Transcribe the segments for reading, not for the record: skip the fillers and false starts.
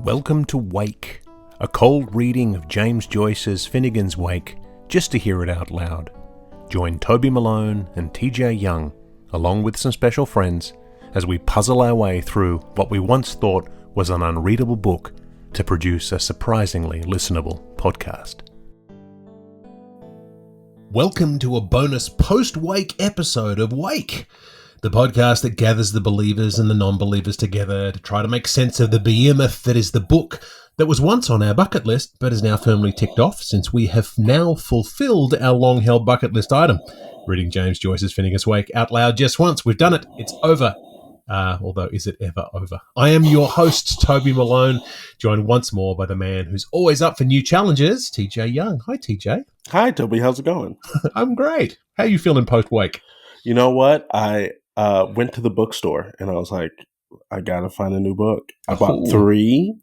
Welcome to Wake, a cold reading of James Joyce's Finnegans Wake, just to hear it out loud. Join Toby Malone and TJ Young, along with some special friends, as we puzzle our way through what we once thought was an unreadable book to produce a surprisingly listenable podcast. Welcome to a bonus post-Wake episode of Wake, the podcast that gathers the believers and the non-believers together to try to make sense of the behemoth that is the book that was once on our bucket list but is now firmly ticked off since we have now fulfilled our long-held bucket list item, reading James Joyce's Finnegans Wake out loud just once. We've done it. It's over. Although, is it ever over? I am your host, Toby Malone, joined once more by the man who's always up for new challenges, TJ Young. Hi, TJ. Hi, Toby. How's it going? I'm great. How are you feeling post-Wake? You know what? I went to the bookstore and I was like, I gotta find a new book. I bought 3.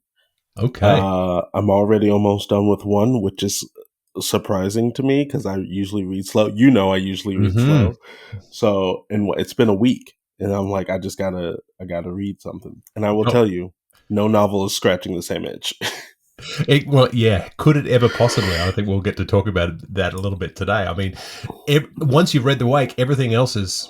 Okay. I'm already almost done with 1, which is surprising to me because I usually read slow. You know, I usually read slow. So, and it's been a week, and I'm like, I gotta read something. And I will tell you, no novel is scratching the same itch. Could it ever possibly? I think we'll get to talk about that a little bit today. I mean, once you've read The Wake, everything else is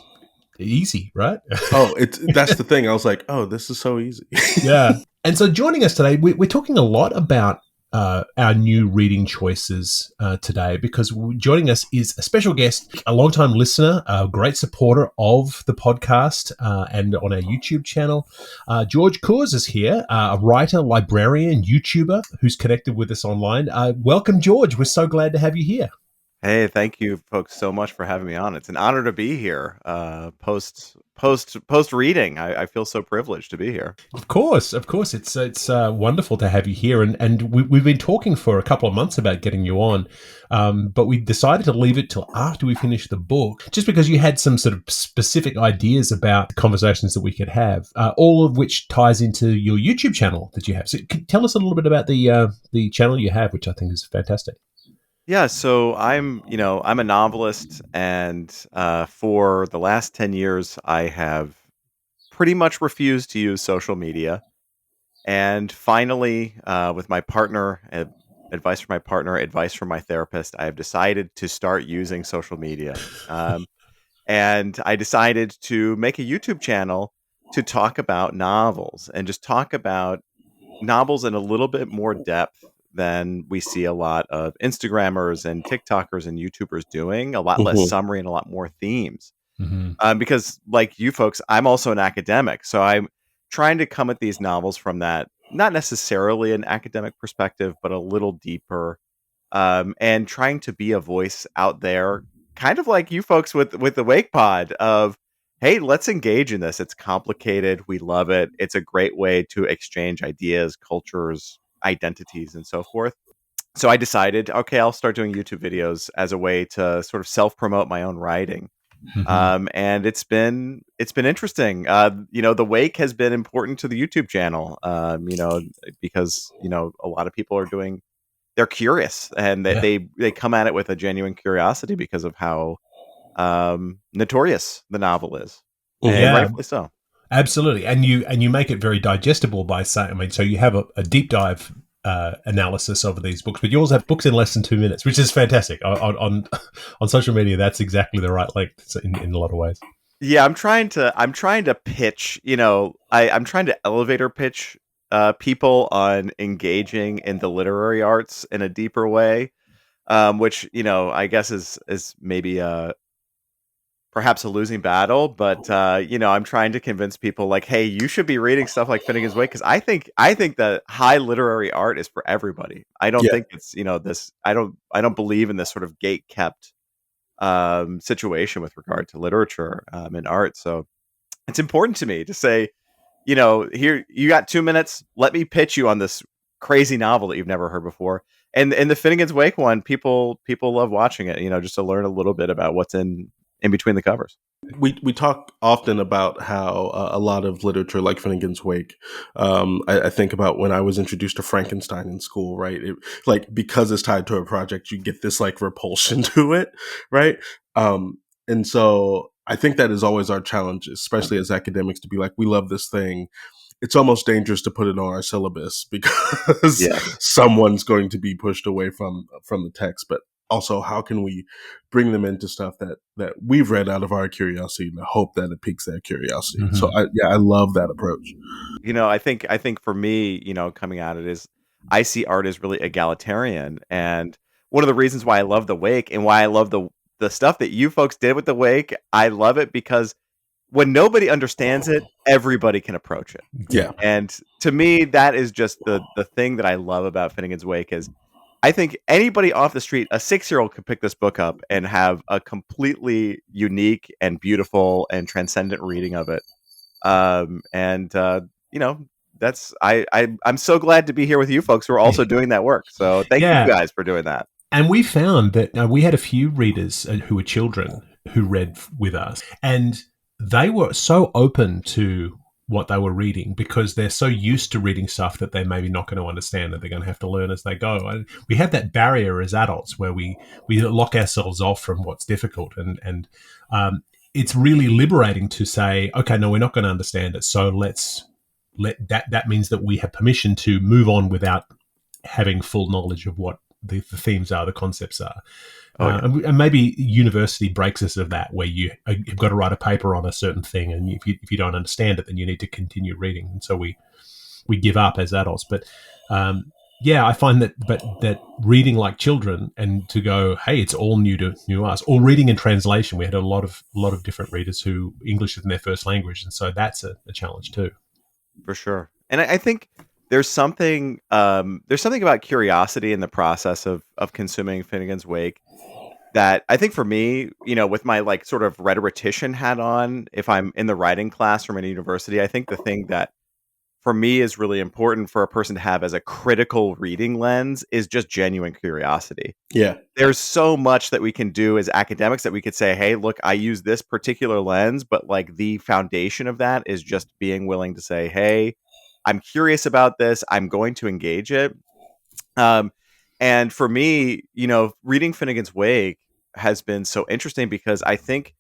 easy, right? That's the thing. I was like, this is so easy. Yeah. And so joining us today, we're talking a lot about our new reading choices today, because joining us is a special guest, a longtime listener, a great supporter of the podcast and on our YouTube channel. George Koors is here, a writer, librarian, YouTuber who's connected with us online. Welcome, George. We're so glad to have you here. Hey, thank you folks so much for having me on. It's an honor to be here. Post reading, I feel so privileged to be here. Of course, it's wonderful to have you here, and we've been talking for a couple of months about getting you on, but we decided to leave it till after we finished the book, just because you had some sort of specific ideas about the conversations that we could have, all of which ties into your YouTube channel that you have. So, tell us a little bit about the channel you have, which I think is fantastic. Yeah, so I'm a novelist, and for the last 10 years, I have pretty much refused to use social media. And finally, with my partner, advice from my partner, advice from my therapist, I have decided to start using social media. And I decided to make a YouTube channel to talk about novels and just talk about novels in a little bit more depth than we see a lot of Instagrammers and TikTokers and YouTubers doing, a lot less summary and a lot more themes. Because like you folks, I'm also an academic. So I'm trying to come at these novels from that, not necessarily an academic perspective, but a little deeper, and trying to be a voice out there, kind of like you folks with the Wake Pod of, hey, let's engage in this. It's complicated. We love it. It's a great way to exchange ideas, cultures, identities, and so forth. So I decided, okay, I'll start doing YouTube videos as a way to sort of self-promote my own writing. And it's been interesting. The Wake has been important to the YouTube channel, because, a lot of people they're curious, and they come at it with a genuine curiosity because of how notorious the novel is. And rightfully so. Absolutely, and you make it very digestible by saying, so you have a deep dive analysis of these books, but you also have books in less than 2 minutes, which is fantastic. On social media, that's exactly the right length in a lot of ways. Yeah, I'm trying to pitch. I'm trying to elevator pitch people on engaging in the literary arts in a deeper way, which I guess is maybe perhaps a losing battle, but I'm trying to convince people like, hey, you should be reading stuff like Finnegans Wake, because I think that high literary art is for everybody. I don't think it's this. I don't believe in this sort of gate kept situation with regard to literature and art. So it's important to me to say, here you got 2 minutes. Let me pitch you on this crazy novel that you've never heard before. And the Finnegans Wake one, people love watching it. Just to learn a little bit about what's in between the covers. We talk often about how a lot of literature like Finnegans Wake, I think about when I was introduced to Frankenstein in school, right? Because it's tied to a project, you get this like repulsion to it, right? And so I think that is always our challenge, especially as academics, to be like, we love this thing. it's almost dangerous to put it on our syllabus because Yes. someone's going to be pushed away from the text. But also, how can we bring them into stuff that we've read out of our curiosity and hope that it piques their curiosity? Mhm. So I love that approach. I think for me, coming at it is I see art as really egalitarian, and one of the reasons why I love the Wake and why I love the stuff that you folks did with the Wake, I love it because when nobody understands it, everybody can approach it. Yeah. And to me, that is just the thing that I love about Finnegans Wake is I think anybody off the street, a 6-year-old could pick this book up and have a completely unique and beautiful and transcendent reading of it. That's I'm so glad to be here with you folks who are also doing that work. So thank Yeah. you guys for doing that. And we found that we had a few readers who were children who read with us, and they were so open to what they were reading because they're so used to reading stuff that they're maybe not going to understand, that they're going to have to learn as they go. And we have that barrier as adults where we lock ourselves off from what's difficult, and it's really liberating to say, okay, no, we're not going to understand it, so let's let that means that we have permission to move on without having full knowledge of what the themes are, the concepts are. And maybe university breaks us of that, where you've got to write a paper on a certain thing, and if you don't understand it, then you need to continue reading. And so we give up as adults. But I find that reading like children and to go, hey, it's all new to us, or reading in translation. We had a lot of different readers who English is in their first language, and so that's a challenge too. For sure. And I think there's something about curiosity in the process of consuming Finnegans Wake that I think for me, with my like sort of rhetorician hat on, if I'm in the writing class from a university, I think the thing that for me is really important for a person to have as a critical reading lens is just genuine curiosity. Yeah. There's so much that we can do as academics that we could say, hey, look, I use this particular lens, but like the foundation of that is just being willing to say, hey, I'm curious about this. I'm going to engage it. And for me, reading Finnegans Wake has been so interesting because I think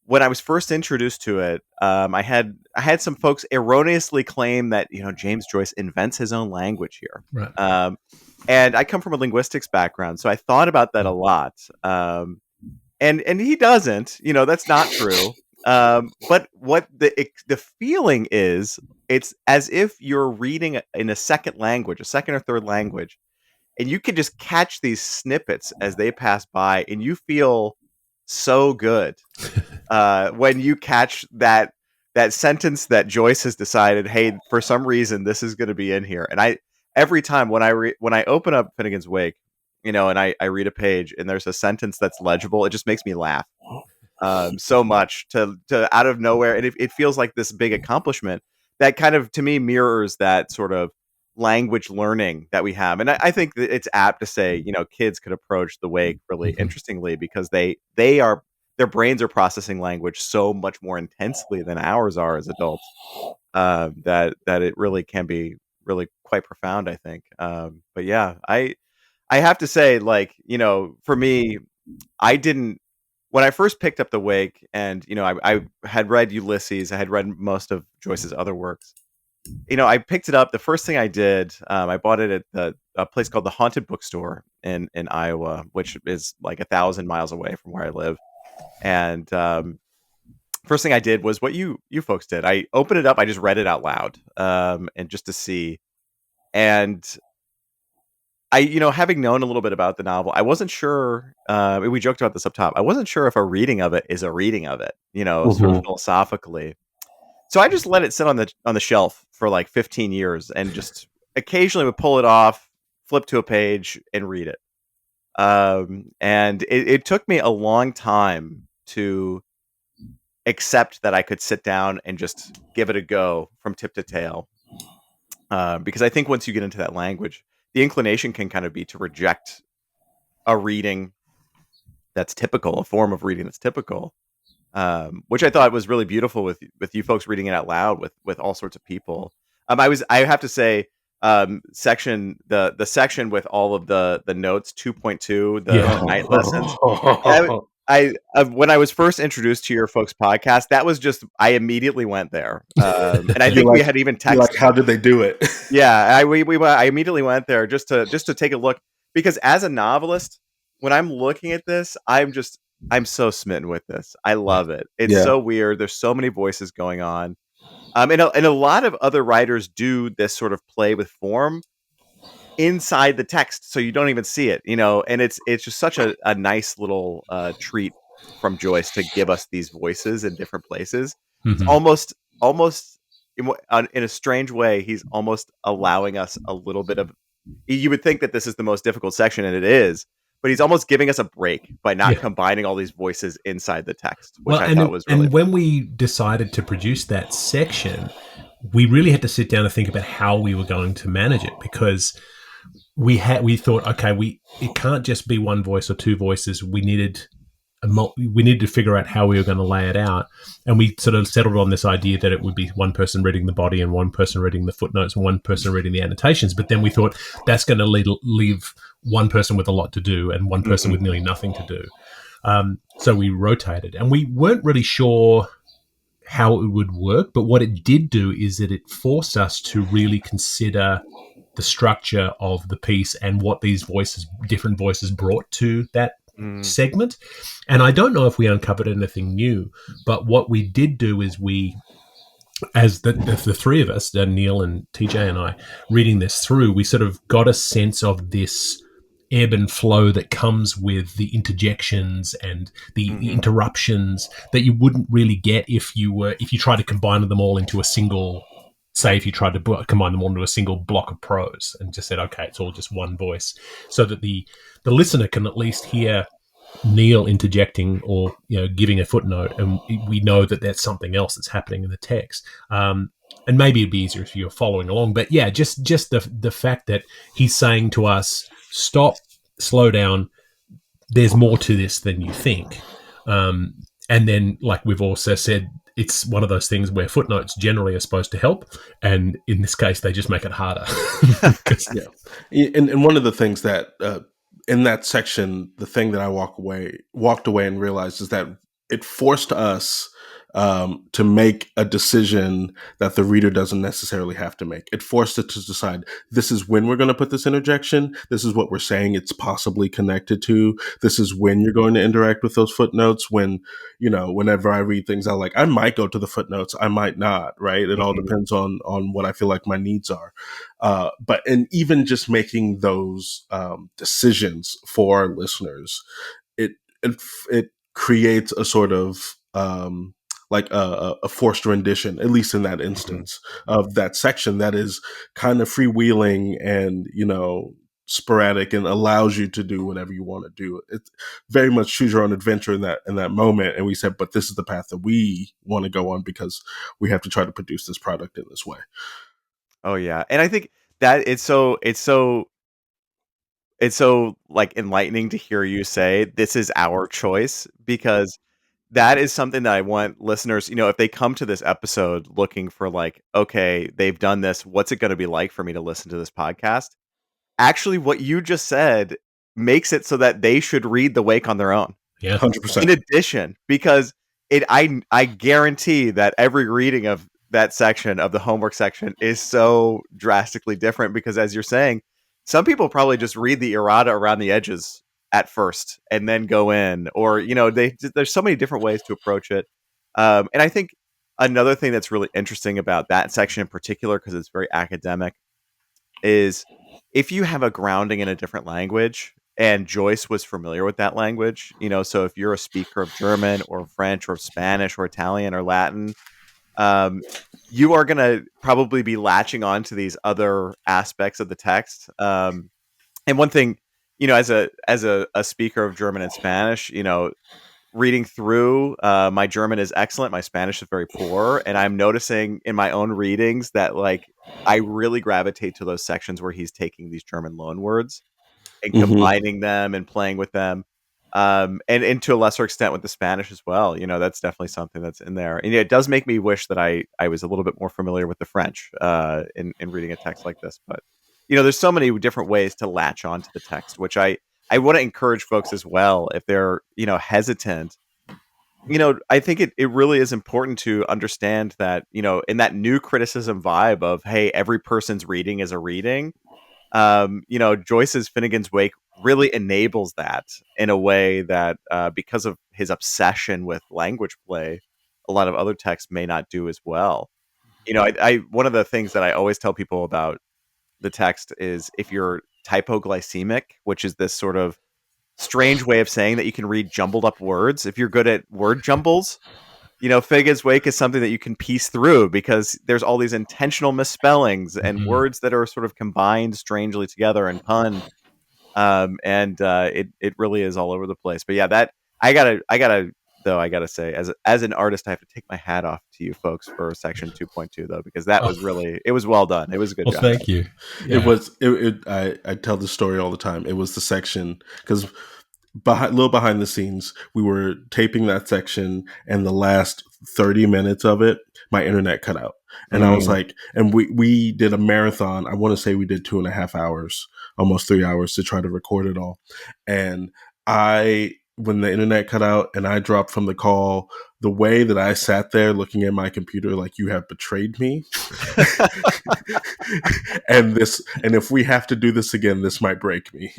when I was first introduced to it, I had some folks erroneously claim that James Joyce invents his own language here, right. And I come from a linguistics background, so I thought about that a lot. And he doesn't, that's not true. But what the feeling is, it's as if you're reading in a second or third language, and you can just catch these snippets as they pass by, and you feel so good when you catch that sentence that Joyce has decided, hey, for some reason this is going to be in here. And every time when I open up Finnegans Wake, and I read a page and there's a sentence that's legible, it just makes me laugh so much to out of nowhere, and it feels like this big accomplishment that kind of to me mirrors that sort of language learning that we have. And I think that it's apt to say, kids could approach the Wake really interestingly because their brains are processing language so much more intensely than ours are as adults. That it really can be really quite profound, I think. But yeah, I have to say, like, for me, when I first picked up the Wake, and I had read Ulysses, I had read most of Joyce's other works. I picked it up. The first thing I did, I bought it at a place called the Haunted Bookstore in Iowa, which is like 1,000 miles away from where I live. And first thing I did was what you folks did. I opened it up. I just read it out loud, and just to see. And I, having known a little bit about the novel, I wasn't sure. We joked about this up top. I wasn't sure if a reading of it is a reading of it, sort of philosophically. So I just let it sit on the shelf for like 15 years and just occasionally would pull it off, flip to a page, and read it. And it took me a long time to accept that I could sit down and just give it a go from tip to tail. Because I think once you get into that language, the inclination can kind of be to reject a reading that's typical, a form of reading that's typical. Which I thought was really beautiful with you folks reading it out loud with all sorts of people. I have to say, the section with all of the notes 2.2, the night lessons. when I was first introduced to your folks' podcast, that was just I immediately went there, and I think we had even texted. Like, how did they do it? Yeah, I immediately went there just to take a look, because as a novelist, when I'm looking at this, I'm so smitten with this. I love it. It's so weird. There's so many voices going on, and a lot of other writers do this sort of play with form inside the text, so you don't even see it, and it's just such a nice little treat from Joyce to give us these voices in different places. It's almost in a strange way, he's almost allowing us a little bit of, you would think that this is the most difficult section, and it is, but he's almost giving us a break by not combining all these voices inside the text, which I thought was really and when we decided to produce that section, we really had to sit down and think about how we were going to manage it, because we thought, okay, it can't just be one voice or two voices. We needed to figure out how we were going to lay it out, and we sort of settled on this idea that it would be one person reading the body and one person reading the footnotes and one person reading the annotations. But then we thought that's going to leave one person with a lot to do and one person with nearly nothing to do. So we rotated, and we weren't really sure how it would work. But what it did do is that it forced us to really consider the structure of the piece and what these different voices brought to that segment. And I don't know if we uncovered anything new, but what we did do is as the three of us, Neil and TJ and I, reading this through, we sort of got a sense of this ebb and flow that comes with the interjections and the interruptions that you wouldn't really get if you tried to combine them all into a single. Say if you tried to combine them all into a single block of prose and just said, okay, it's all just one voice, so that the listener can at least hear Neil interjecting or giving a footnote, and we know that that's something else that's happening in the text. And maybe it'd be easier if you're following along. But yeah, just the fact that he's saying to us, stop, slow down, there's more to this than you think. And then, like we've also said, it's one of those things where footnotes generally are supposed to help, and in this case, they just make it harder. And one of the things that in that section, the thing that I walked away and realized is that it forced us to make a decision that the reader doesn't necessarily have to make. It forced it to decide, this is when we're going to put this interjection. This is what we're saying it's possibly connected to. This is when you're going to interact with those footnotes. Whenever I read things, I might go to the footnotes. I might not, right? It all depends on what I feel like my needs are. But even just making those decisions for our listeners, it creates a sort of like a forced rendition, at least in that instance, of that section that is kind of freewheeling and, sporadic and allows you to do whatever you want to do. It's very much choose your own adventure in that moment. And we said, but this is the path that we want to go on because we have to try to produce this product in this way. Oh yeah. And I think that it's so like enlightening to hear you say this is our choice, because that is something that I want listeners, if they come to this episode looking for like, okay, they've done this, what's it going to be like for me to listen to this podcast? Actually, what you just said makes it so that they should read The Wake on their own. Yeah, 100%. In addition, because I guarantee that every reading of that section of the homework section is so drastically different, because as you're saying, some people probably just read the errata around the edges at first and then go in, or there's so many different ways to approach it. And I think another thing that's really interesting about that section in particular, because it's very academic, is if you have a grounding in a different language, and Joyce was familiar with that language, so if you're a speaker of German or French or Spanish or Italian or Latin, you are going to probably be latching on to these other aspects of the text. And one thing, as a speaker of German and Spanish, reading through, my German is excellent. My Spanish is very poor. And I'm noticing in my own readings that like, I really gravitate to those sections where he's taking these German loan words and combining them and playing with them. And to a lesser extent with the Spanish as well. That's definitely something that's in there. And it does make me wish that I was a little bit more familiar with the French in reading a text like this. But, there's so many different ways to latch onto the text, which I I want to encourage folks as well, if they're, hesitant, I think it really is important to understand that, in that new criticism vibe of, hey, every person's reading is a reading, Joyce's Finnegans Wake really enables that in a way that, because of his obsession with language play, a lot of other texts may not do as well. I one of the things that I always tell people about the text is, if you're typoglycemic, which is this sort of strange way of saying that you can read jumbled up words. If you're good at word jumbles, Finnegans Wake is something that you can piece through, because there's all these intentional misspellings and words that are sort of combined strangely together and punned. It really is all over the place. But yeah, that I gotta say, as an artist, I have to take my hat off to you folks for section 2.2 though, because that was really, it was well done. It was a good job. Thank you. Yeah. I tell this story all the time. It was the section, because behind the scenes, we were taping that section, and the last 30 minutes of it, my internet cut out. And I was like, and we did a marathon. I want to say we did 2.5 hours, almost 3 hours, to try to record it all. And when the internet cut out and I dropped from the call, the way that I sat there looking at my computer, like, you have betrayed me. and if we have to do this again, this might break me,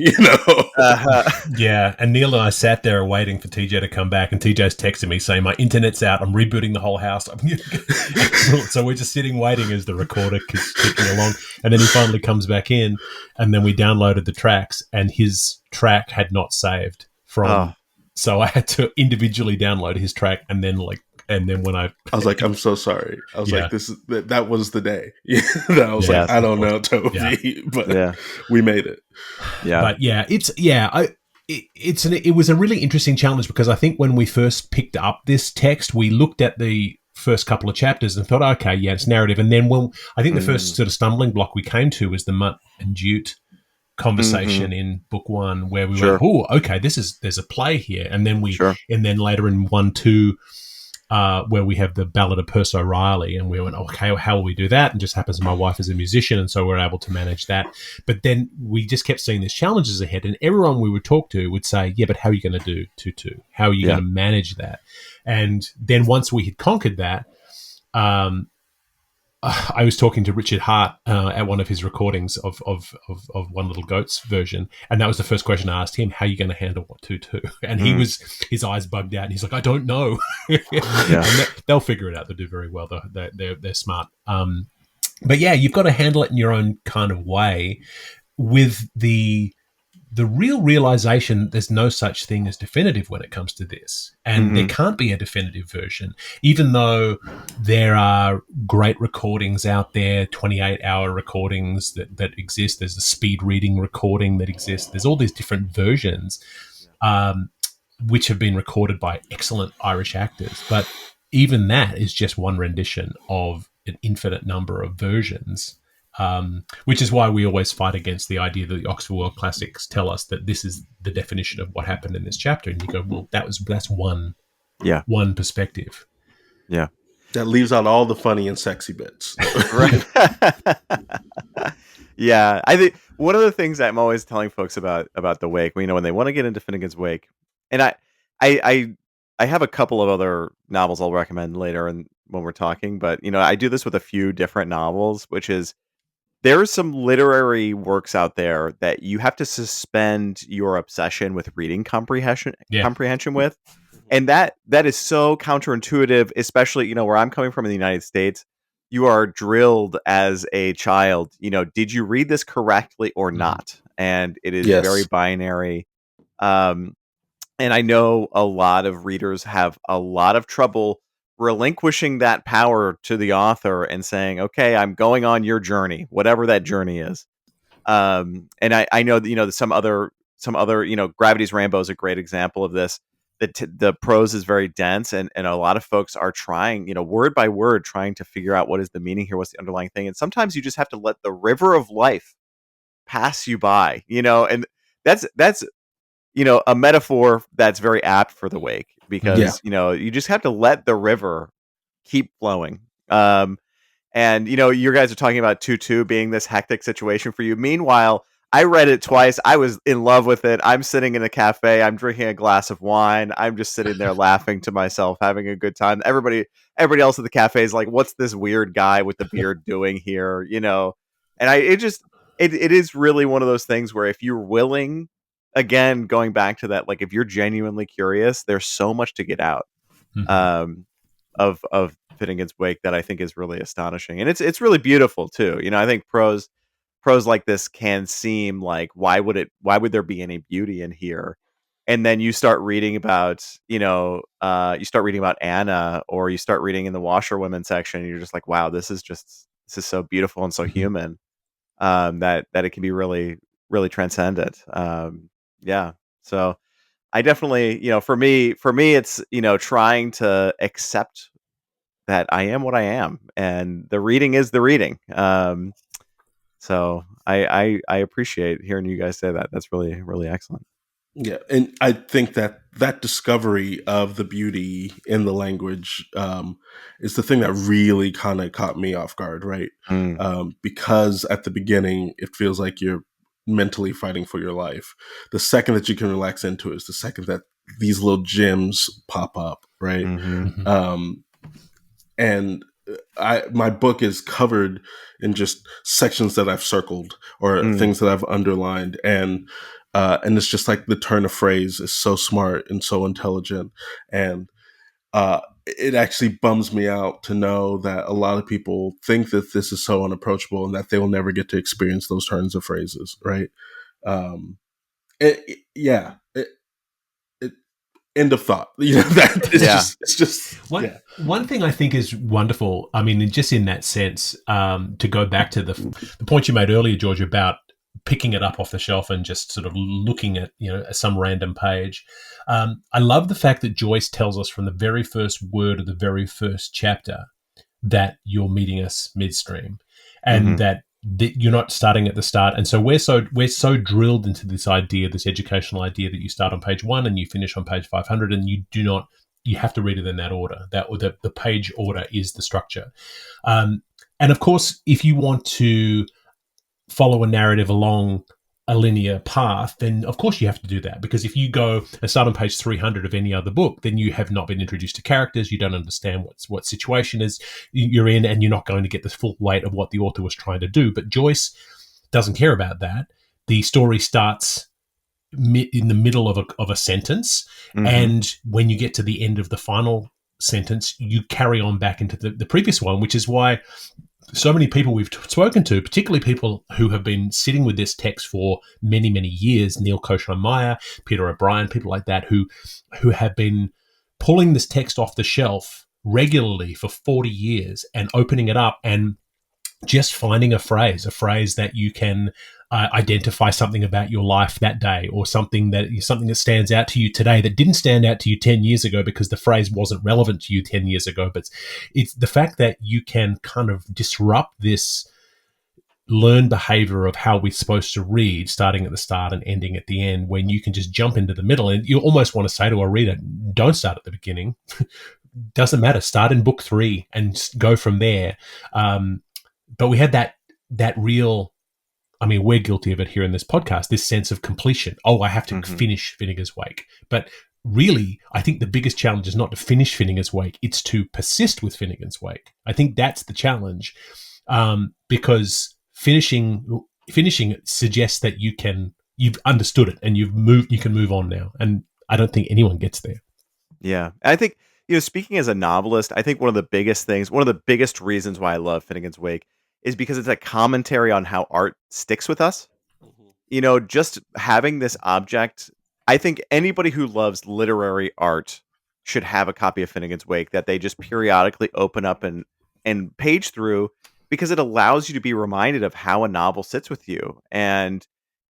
Yeah. And Neil and I sat there waiting for TJ to come back, and TJ's texting me saying, my internet's out, I'm rebooting the whole house. So we're just sitting waiting as the recorder keeps ticking along. And then he finally comes back in, and then we downloaded the tracks, and his track had not saved from... So I had to individually download his track, and then when I was like, I'm so sorry. I was like, that was the day. I was like, I don't know, Toby, but we made it. Yeah. But it was a really interesting challenge, because I think when we first picked up this text, we looked at the first couple of chapters and thought, okay, yeah, it's narrative. And then I think the first sort of stumbling block we came to was the Mutt and Jute conversation in book 1, where we went, oh, okay, there's a play here. And then and then later in 1-2, where we have the Ballad of Percy O'Reilly, and we went, okay, how will we do that? And just happens my wife is a musician, and so we're able to manage that. But then we just kept seeing these challenges ahead, and everyone we would talk to would say, yeah, but how are you going to do 2-2? How are you going to manage that? And then once we had conquered that, I was talking to Richard Hart at one of his recordings of One Little Goat's version, and that was the first question I asked him: "How are you going to handle 2-2?" And his eyes bugged out, and he's like, "I don't know." And they'll figure it out. They'll do very well. They're smart. But yeah, you've got to handle it in your own kind of way, with the real realization there's no such thing as definitive when it comes to this. And there can't be a definitive version, even though there are great recordings out there, 28-hour recordings that exist. There's a speed reading recording that exists. There's all these different versions which have been recorded by excellent Irish actors. But even that is just one rendition of an infinite number of versions. Which is why we always fight against the idea that the Oxford World Classics tell us that this is the definition of what happened in this chapter. And you go, well, that's one perspective. Yeah. That leaves out all the funny and sexy bits. Right. Yeah. I think one of the things I'm always telling folks about the Wake, when they want to get into Finnegans Wake, and I have a couple of other novels I'll recommend later and when we're talking, but I do this with a few different novels, which is, there are some literary works out there that you have to suspend your obsession with reading comprehension with. And that is so counterintuitive, especially, where I'm coming from in the United States. You are drilled as a child, did you read this correctly or not? And it is very binary. And I know a lot of readers have a lot of trouble relinquishing that power to the author and saying, okay, I'm going on your journey, whatever that journey is. And I know that, some other, Gravity's Rambo is a great example of this. The prose is very dense, and a lot of folks are trying, word by word, trying to figure out what is the meaning here, what's the underlying thing. And sometimes you just have to let the river of life pass you by, and that's a metaphor that's very apt for the Wake, because you just have to let the river keep flowing. And you guys are talking about 2-2 being this hectic situation for you. Meanwhile, I read it twice. I was in love with it. I'm sitting in a cafe. I'm drinking a glass of wine. I'm just sitting there laughing to myself, having a good time. Everybody else at the cafe is like, "What's this weird guy with the beard doing here?" And it is really one of those things where if you're willing, again, going back to that, like if you're genuinely curious, there's so much to get out of Finnegans Wake that I think is really astonishing, and it's really beautiful too. I think prose like this can seem like why would there be any beauty in here, and then you start reading about Anna, or you start reading in the washerwomen section, and you're just like, wow, this is so beautiful and so human, that it can be really, really transcendent. Yeah. So I definitely, for me, it's, trying to accept that I am what I am, and the reading is the reading. So I appreciate hearing you guys say that. That's really, really excellent. Yeah, and I think that discovery of the beauty in the language is the thing that really kind of caught me off guard, right? Because at the beginning, it feels like you're mentally fighting for your life. The second that you can relax into it is the second that these little gems pop up, right? And my book is covered in just sections that I've circled or things that I've underlined, and it's just like the turn of phrase is so smart and so intelligent, and it actually bums me out to know that a lot of people think that this is so unapproachable and that they will never get to experience those turns of phrases, right? End of thought. It's just one thing I think is wonderful. I mean, just in that sense, to go back to the point you made earlier, George, about picking it up off the shelf and just sort of looking at some random page. I love the fact that Joyce tells us from the very first word of the very first chapter that you're meeting us midstream, and that you're not starting at the start. And so we're so drilled into this idea, this educational idea, that you start on page 1 and you finish on page 500, and you have to read it in that order. The page order is the structure. And of course, if you want to follow a narrative along a linear path, then of course you have to do that, because if you go and start on page 300 of any other book, then you have not been introduced to characters, you don't understand what situation is you're in, and you're not going to get the full weight of what the author was trying to do. But Joyce doesn't care about that. The story starts in the middle of a sentence, and when you get to the end of the final sentence, you carry on back into the previous one, which is why so many people we've spoken to, particularly people who have been sitting with this text for many, many years, Neil Koshland-Meyer, Peter O'Brien, people like that, who have been pulling this text off the shelf regularly for 40 years and opening it up and just finding a phrase that you can identify something about your life that day, or something that stands out to you today that didn't stand out to you 10 years ago because the phrase wasn't relevant to you 10 years ago. But it's the fact that you can kind of disrupt this learned behavior of how we're supposed to read, starting at the start and ending at the end, when you can just jump into the middle. And you almost want to say to a reader, don't start at the beginning. Doesn't matter. Start in book 3 and go from there. But we had that real, I mean, we're guilty of it here in this podcast, this sense of completion. Oh, I have to finish Finnegans Wake. But really, I think the biggest challenge is not to finish Finnegans Wake, it's to persist with Finnegans Wake. I think that's the challenge, because finishing it suggests that you've understood it and you can move on now. And I don't think anyone gets there. Yeah. I think, speaking as a novelist, I think one of the biggest reasons why I love Finnegans Wake is because it's a commentary on how art sticks with us. Just having this object, I think anybody who loves literary art should have a copy of Finnegans Wake that they just periodically open up and page through, because it allows you to be reminded of how a novel sits with you. And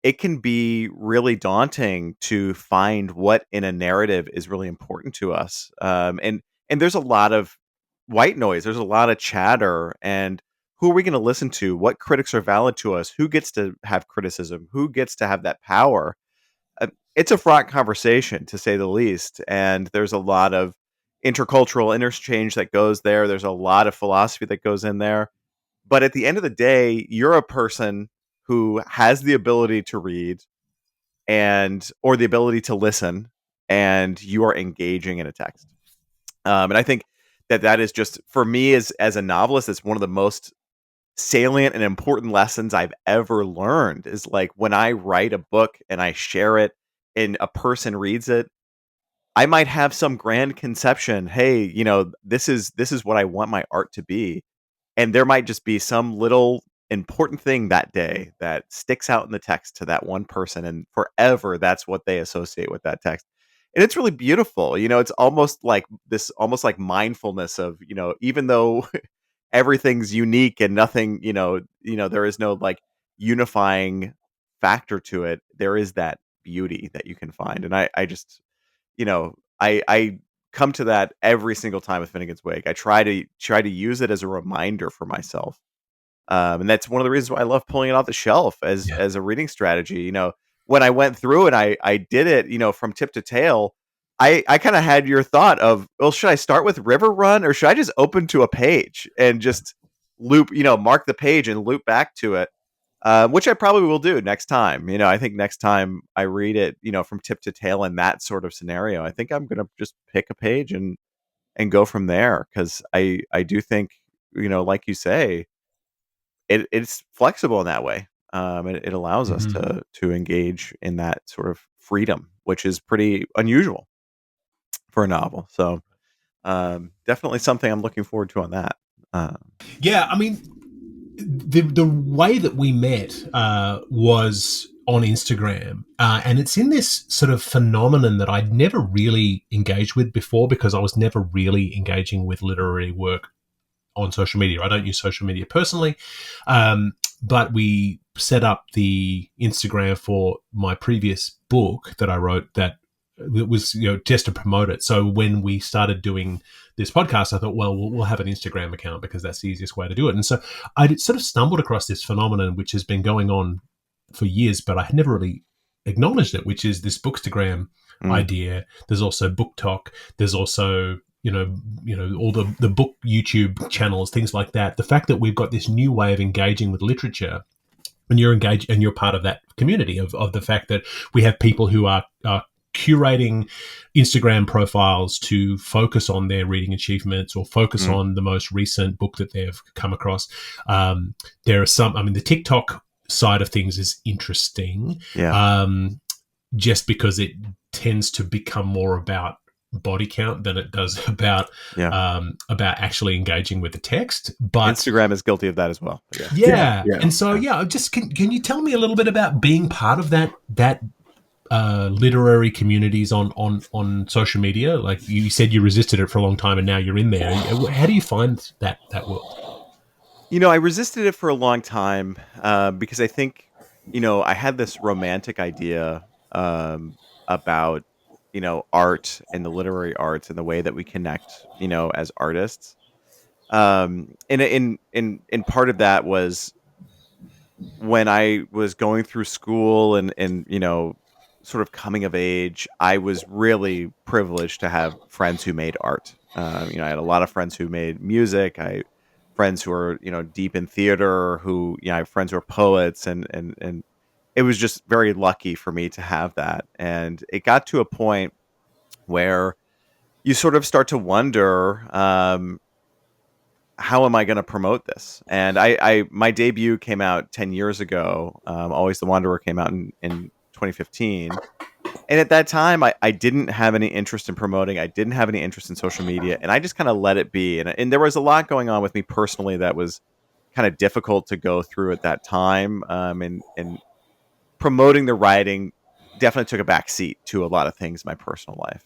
it can be really daunting to find what in a narrative is really important to us. And there's a lot of white noise. There's a lot of chatter, and who are we going to listen to? What critics are valid to us? Who gets to have criticism? Who gets to have that power? It's a fraught conversation, to say the least. And there's a lot of intercultural interchange that goes there. There's a lot of philosophy that goes in there. But at the end of the day, you're a person who has the ability to read or the ability to listen, and you are engaging in a text. And I think that is just, for me as a novelist, it's one of the most salient and important lessons I've ever learned, is like when I write a book and I share it and a person reads it, I might have some grand conception. Hey, this is what I want my art to be. And there might just be some little important thing that day that sticks out in the text to that one person, and forever that's what they associate with that text. And it's really beautiful. It's almost like mindfulness of, even though everything's unique and nothing, there is no like unifying factor to it. There is that beauty that you can find. And I just, I come to that every single time with Finnegans Wake. I try to use it as a reminder for myself. And that's one of the reasons why I love pulling it off the shelf as a reading strategy. When I went through and I did it, from tip to tail, I kind of had your thought of, well, should I start with River Run, or should I just open to a page and just loop, mark the page and loop back to it? Which I probably will do next time. I think next time I read it, from tip to tail in that sort of scenario, I think I'm going to just pick a page and go from there. Cause I do think, like you say, it's flexible in that way. It allows us to engage in that sort of freedom, which is pretty unusual for a novel. So definitely something I'm looking forward to on that. Yeah, I mean, the way that we met was on Instagram, and it's in this sort of phenomenon that I'd never really engaged with before, because I was never really engaging with literary work on social media. I don't use social media personally, but we set up the Instagram for my previous book that I wrote that it was, just to promote it. So when we started doing this podcast, I thought, well, we'll have an Instagram account because that's the easiest way to do it. And so I sort of stumbled across this phenomenon, which has been going on for years, but I had never really acknowledged it, which is this Bookstagram idea. There's also BookTok. There's also, all the book YouTube channels, things like that. The fact that we've got this new way of engaging with literature, and you're engaged and you're part of that community of the fact that we have people who are curating Instagram profiles to focus on their reading achievements or focus on the most recent book that they've come across. There are the TikTok side of things is interesting, just because it tends to become more about body count than it does about actually engaging with the text. But Instagram is guilty of that as well. And so just can you tell me a little bit about being part of that literary communities on social media? Like you said, you resisted it for a long time, and now you're in there. How do you find that world? I resisted it for a long time because I think, I had this romantic idea about, art and the literary arts and the way that we connect, as artists. And in part of that was when I was going through school and sort of coming of age, I was really privileged to have friends who made art. I had a lot of friends who made music. I friends who are deep in theater. Who I have friends who are poets, and it was just very lucky for me to have that. And it got to a point where you sort of start to wonder, how am I going to promote this? And my debut came out 10 years ago. Always the Wanderer came out in 2015. And at that time, I didn't have any interest in promoting. I didn't have any interest in social media. And I just kind of let it be. And there was a lot going on with me personally that was kind of difficult to go through at that time. And promoting the writing definitely took a back seat to a lot of things in my personal life.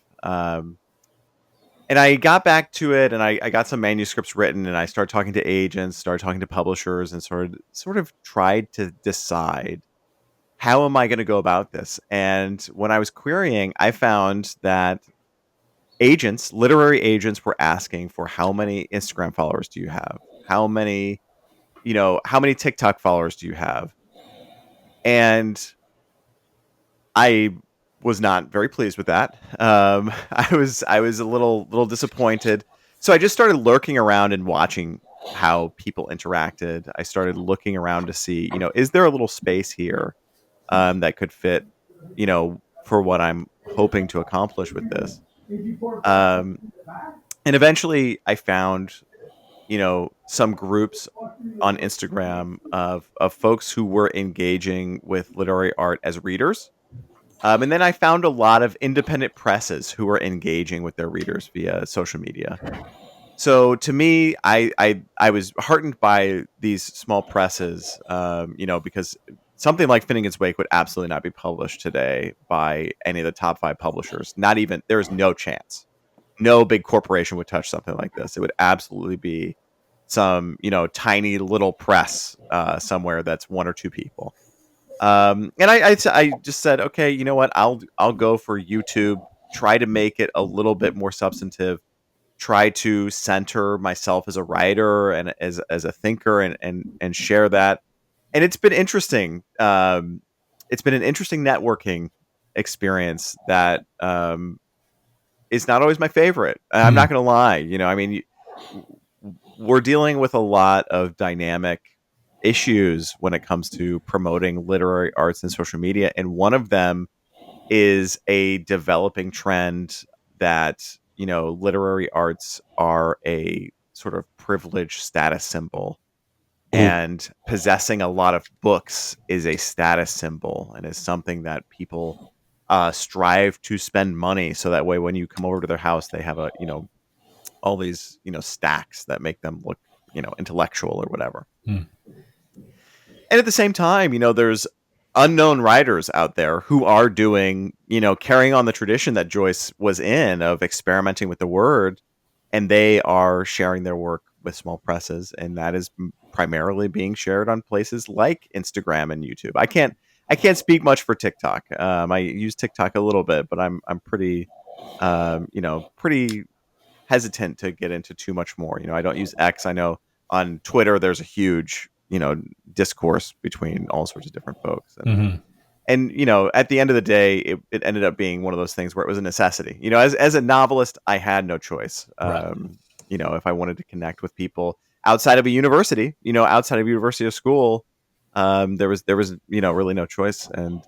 And I got back to it, and I got some manuscripts written, and I started talking to agents, started talking to publishers, and sort of tried to decide, how am I going to go about this? And when I was querying, I found that literary agents were asking for, how many Instagram followers do you have? How many TikTok followers do you have? And I was not very pleased with that. I was a little disappointed. So I just started lurking around and watching how people interacted. I started looking around to see, is there a little space here that could fit, for what I'm hoping to accomplish with this. Um, and eventually I found, some groups on Instagram of folks who were engaging with literary art as readers. And then I found a lot of independent presses who were engaging with their readers via social media. So to me, I was heartened by these small presses, because something like Finnegans Wake would absolutely not be published today by any of the top 5 publishers. Not even, there is no chance. No big corporation would touch something like this. It would absolutely be some, tiny little press somewhere that's 1 or 2 people. And I just said, okay, you know what? I'll go for YouTube. Try to make it a little bit more substantive. Try to center myself as a writer and as a thinker, and share that. And it's been interesting. It's been an interesting networking experience that is not always my favorite. I'm not going to lie. I mean, we're dealing with a lot of dynamic issues when it comes to promoting literary arts and social media, and one of them is a developing trend that literary arts are a sort of privileged status symbol, and possessing a lot of books is a status symbol and is something that people strive to spend money, so that way when you come over to their house they have all these stacks that make them look intellectual or whatever. And at the same time, there's unknown writers out there who are doing, carrying on the tradition that Joyce was in of experimenting with the word, and they are sharing their work with small presses, and that is primarily being shared on places like Instagram and YouTube. I can't speak much for TikTok. I use TikTok a little bit, but I'm pretty, pretty hesitant to get into too much more. I don't use X. I know on Twitter there's a huge, discourse between all sorts of different folks. And at the end of the day, it ended up being one of those things where it was a necessity. As a novelist, I had no choice. Right. If I wanted to connect with people outside of a university, outside of university or school, there was really no choice. And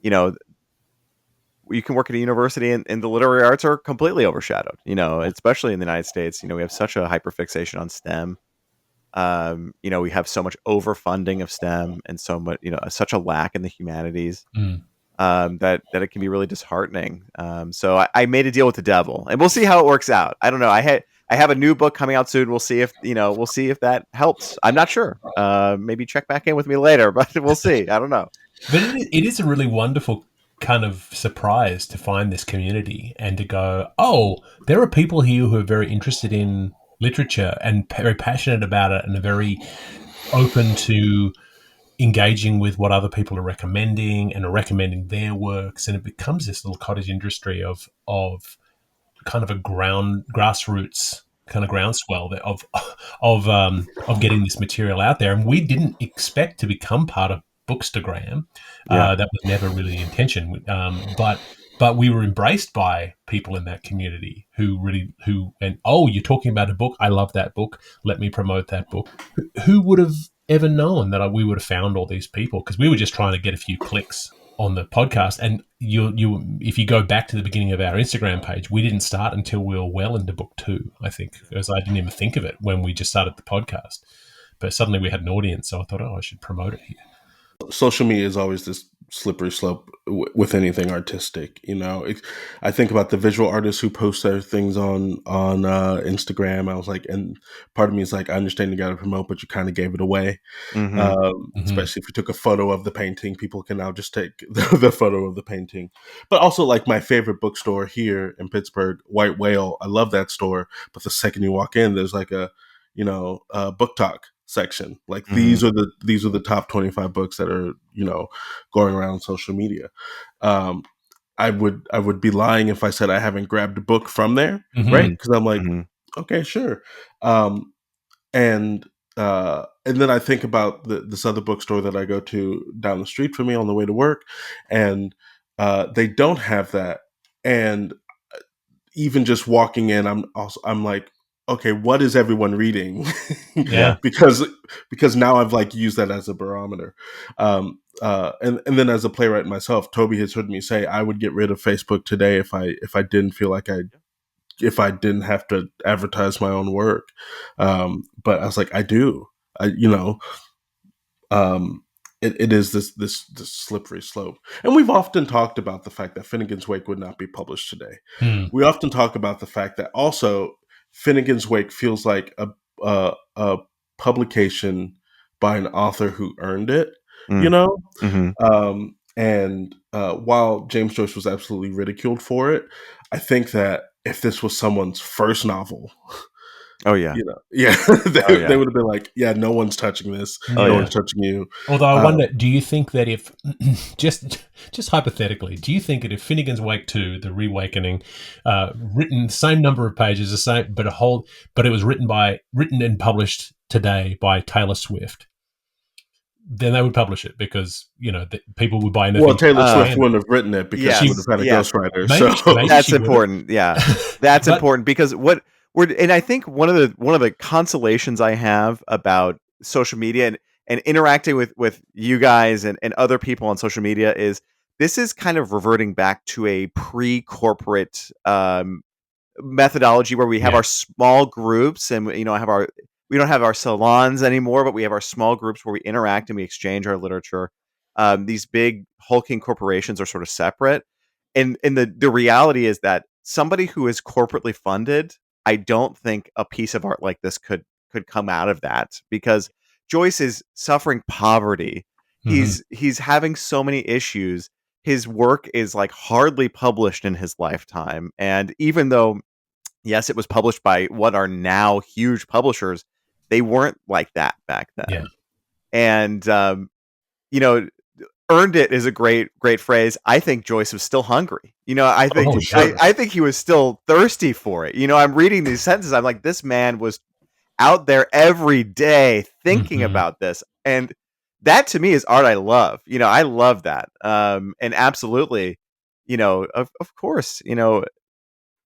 you can work at a university and the literary arts are completely overshadowed, especially in the United States. We have such a hyperfixation on STEM. We have so much overfunding of STEM and so much, such a lack in the humanities, that it can be really disheartening. So I made a deal with the devil, and we'll see how it works out. I don't know. I have a new book coming out soon. We'll see if that helps. I'm not sure. Maybe check back in with me later, but we'll see. I don't know. But it is a really wonderful kind of surprise to find this community and to go, oh, there are people here who are very interested in literature and very passionate about it and are very open to engaging with what other people are recommending and are recommending their works, and it becomes this little cottage industry of kind of a grassroots kind of groundswell of getting this material out there. And we didn't expect to become part of Bookstagram. That was never really the intention. But we were embraced by people in that community who went, oh, you're talking about a book. I love that book. Let me promote that book. Who would have ever known that we would have found all these people? Because we were just trying to get a few clicks on the podcast. And if you go back to the beginning of our Instagram page, we didn't start until we were well into book 2, I think, because I didn't even think of it when we just started the podcast. But suddenly we had an audience, so I thought, oh, I should promote it here. Social media is always this slippery slope with anything artistic. I think about the visual artists who post their things on Instagram. I was like, and part of me is like, I understand you got to promote, but you kind of gave it away. Especially if you took a photo of the painting, people can now just take the photo of the painting. But also, like, my favorite bookstore here in Pittsburgh, White Whale. I love that store, but the second you walk in, there's like a BookTok section. Like, these are the top 25 books that are going around on social media. I would be lying if I said I haven't grabbed a book from there, right? Because I'm like, okay, sure. And then I think about this other bookstore that I go to down the street from me on the way to work, and they don't have that. And even just walking in, I'm like, okay, what is everyone reading? Yeah. because now I've like used that as a barometer. And then as a playwright myself, Toby has heard me say I would get rid of Facebook today if I didn't feel like if I didn't have to advertise my own work. But I was like, I do. It is this slippery slope. And we've often talked about the fact that Finnegans Wake would not be published today. We often talk about the fact that also Finnegans Wake feels like a publication by an author who earned it, and while James Joyce was absolutely ridiculed for it, I think that if this was someone's first novel, Oh yeah. They would have been like, yeah, no one's touching this. No one's touching you. Although I wonder, do you think that if, just hypothetically, do you think that if Finnegans Wake 2, The Reawakening, written same number of pages, the same, but it was written and published today by Taylor Swift, then they would publish it because, people would buy anything. Well, Taylor Swift wouldn't have written it because she would have had a ghostwriter. Maybe that's important. Yeah, that's important because and I think one of the consolations I have about social media and interacting with you guys and other people on social media is this is kind of reverting back to a pre-corporate methodology where we have our small groups and we don't have our salons anymore, but we have our small groups where we interact and we exchange our literature. These big hulking corporations are sort of separate, and the reality is that somebody who is corporately funded, I don't think a piece of art like this could come out of that, because Joyce is suffering poverty. He's having so many issues. His work is like hardly published in his lifetime, and even though yes, it was published by what are now huge publishers, they weren't like that back then. Yeah. And earned it is a great phrase. I think Joyce was still hungry. I think he was still thirsty for it. I'm reading these sentences. I'm like, this man was out there every day thinking about this. And that to me is art I love. I love that. And absolutely, of course,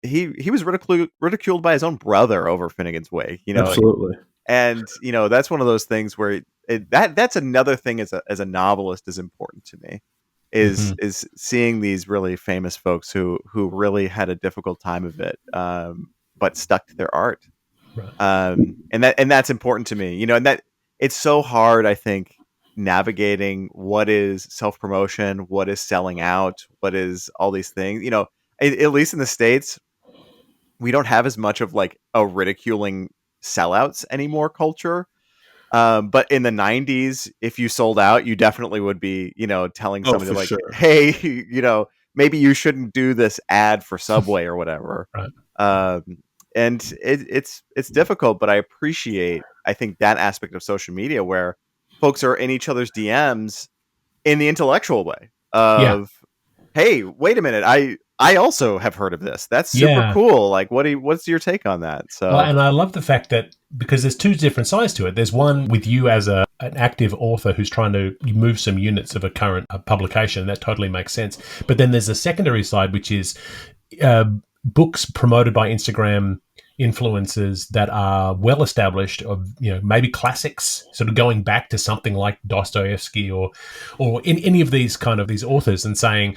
he was ridiculed by his own brother over Finnegans Wake, Absolutely. And, that's one of those things where that's another thing as a novelist is important to me is seeing these really famous folks who really had a difficult time of it, but stuck to their art. Right. And that's important to me, and that it's so hard, I think, navigating what is self-promotion, what is selling out, what is all these things, at least in the States, we don't have as much of like a ridiculing sellouts anymore culture. But in the 90s, if you sold out, you definitely would be, telling somebody like, sure. hey, maybe you shouldn't do this ad for Subway or whatever. Right. And it's difficult, but I appreciate, I think, that aspect of social media where folks are in each other's DMs in the intellectual way of, hey, wait a minute, I also have heard of this. That's super cool. Like, what's your take on that? So, and I love the fact that because there's two different sides to it. There's one with you as an active author who's trying to move some units of a current publication. That totally makes sense. But then there's a secondary side, which is books promoted by Instagram influencers that are well established, of maybe classics, sort of going back to something like Dostoevsky or in any of these these authors, and saying,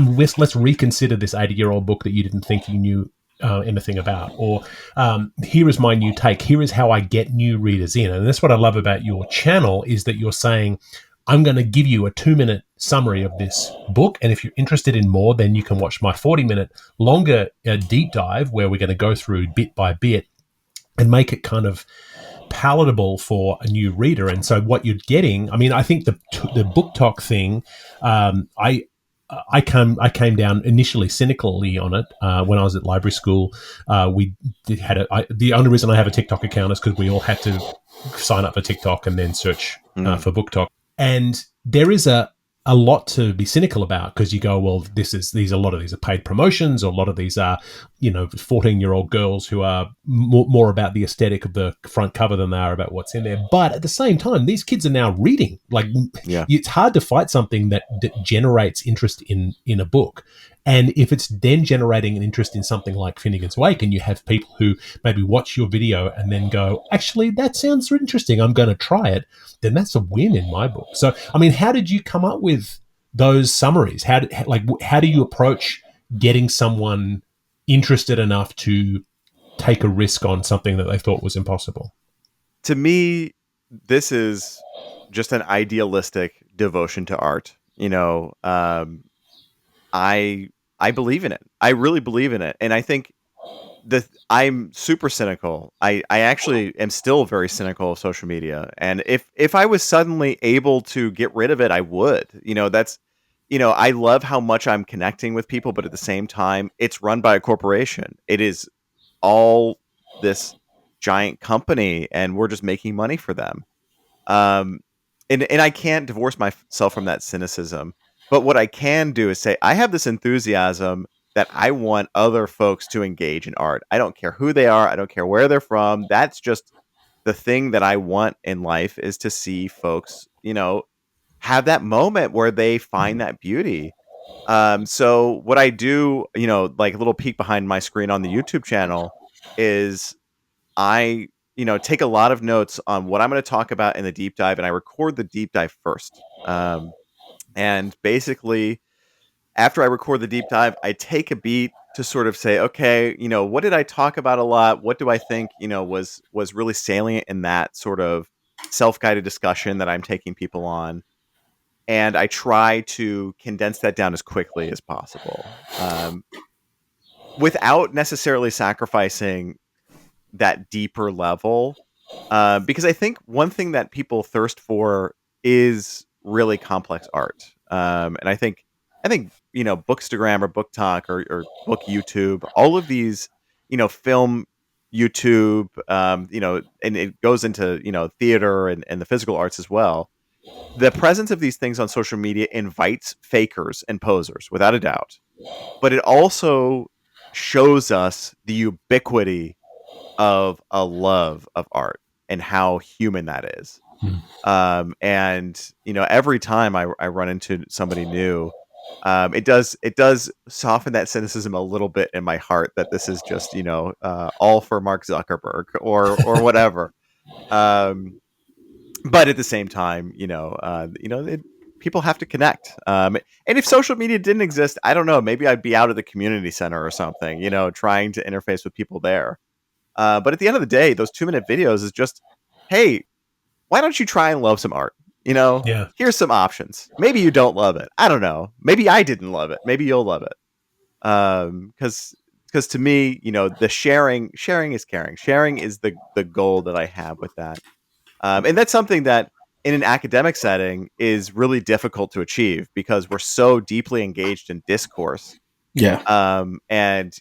let's reconsider this 80-year-old book that you didn't think you knew anything about, or here is my new take, here is how I get new readers in. And that's what I love about your channel, is that you're saying, I'm going to give you a 2-minute summary of this book, and if you're interested in more, then you can watch my 40-minute longer deep dive where we're going to go through bit by bit and make it kind of palatable for a new reader. And so what you're getting, I think the BookTok thing, I came down initially cynically on it when I was at library school. The only reason I have a TikTok account is because we all had to sign up for TikTok and then search for BookTok. And there is a lot to be cynical about, because you go, well, a lot of these are paid promotions, or a lot of these are, 14-year-old girls who are more about the aesthetic of the front cover than they are about what's in there. But at the same time, these kids are now reading. It's hard to fight something that generates interest in a book. And if it's then generating an interest in something like Finnegans Wake, and you have people who maybe watch your video and then go, actually, that sounds interesting, I'm going to try it, then that's a win in my book. So, I mean, how did you come up with those summaries? How do you approach getting someone interested enough to take a risk on something that they thought was impossible? To me, this is just an idealistic devotion to art. I believe in it. I really believe in it, and I think I'm super cynical. I actually am still very cynical of social media, and if I was suddenly able to get rid of it, I would. I love how much I'm connecting with people, but at the same time, it's run by a corporation. It is all this giant company, and we're just making money for them. Um, and I can't divorce myself from that cynicism. But what I can do is say I have this enthusiasm that I want other folks to engage in art. I don't care who they are. I don't care where they're from. That's just the thing that I want in life, is to see folks, have that moment where they find that beauty. So what I do, like a little peek behind my screen on the YouTube channel, is I, take a lot of notes on what I'm going to talk about in the deep dive, and I record the deep dive first. And basically, after I record the deep dive, I take a beat to sort of say, okay, what did I talk about a lot? What do I think, was really salient in that sort of self-guided discussion that I'm taking people on? And I try to condense that down as quickly as possible, without necessarily sacrificing that deeper level. Because I think one thing that people thirst for is really complex art. And I think Bookstagram or BookTok or Book YouTube, all of these, film YouTube, and it goes into, theater and the physical arts as well. The presence of these things on social media invites fakers and posers, without a doubt. But it also shows us the ubiquity of a love of art and how human that is. And every time I run into somebody new, it does soften that cynicism a little bit in my heart, that this is just all for Mark Zuckerberg or whatever. But at the same time, people have to connect. And if social media didn't exist, I don't know, maybe I'd be out at the community center or something, trying to interface with people there. But at the end of the day, those 2-minute videos is just, hey, why don't you try and love some art? Yeah. Here's some options. Maybe you don't love it. I don't know. Maybe I didn't love it. Maybe you'll love it. Because to me, the sharing is caring. Sharing is the goal that I have with that. And that's something that in an academic setting is really difficult to achieve, because we're so deeply engaged in discourse. Yeah. And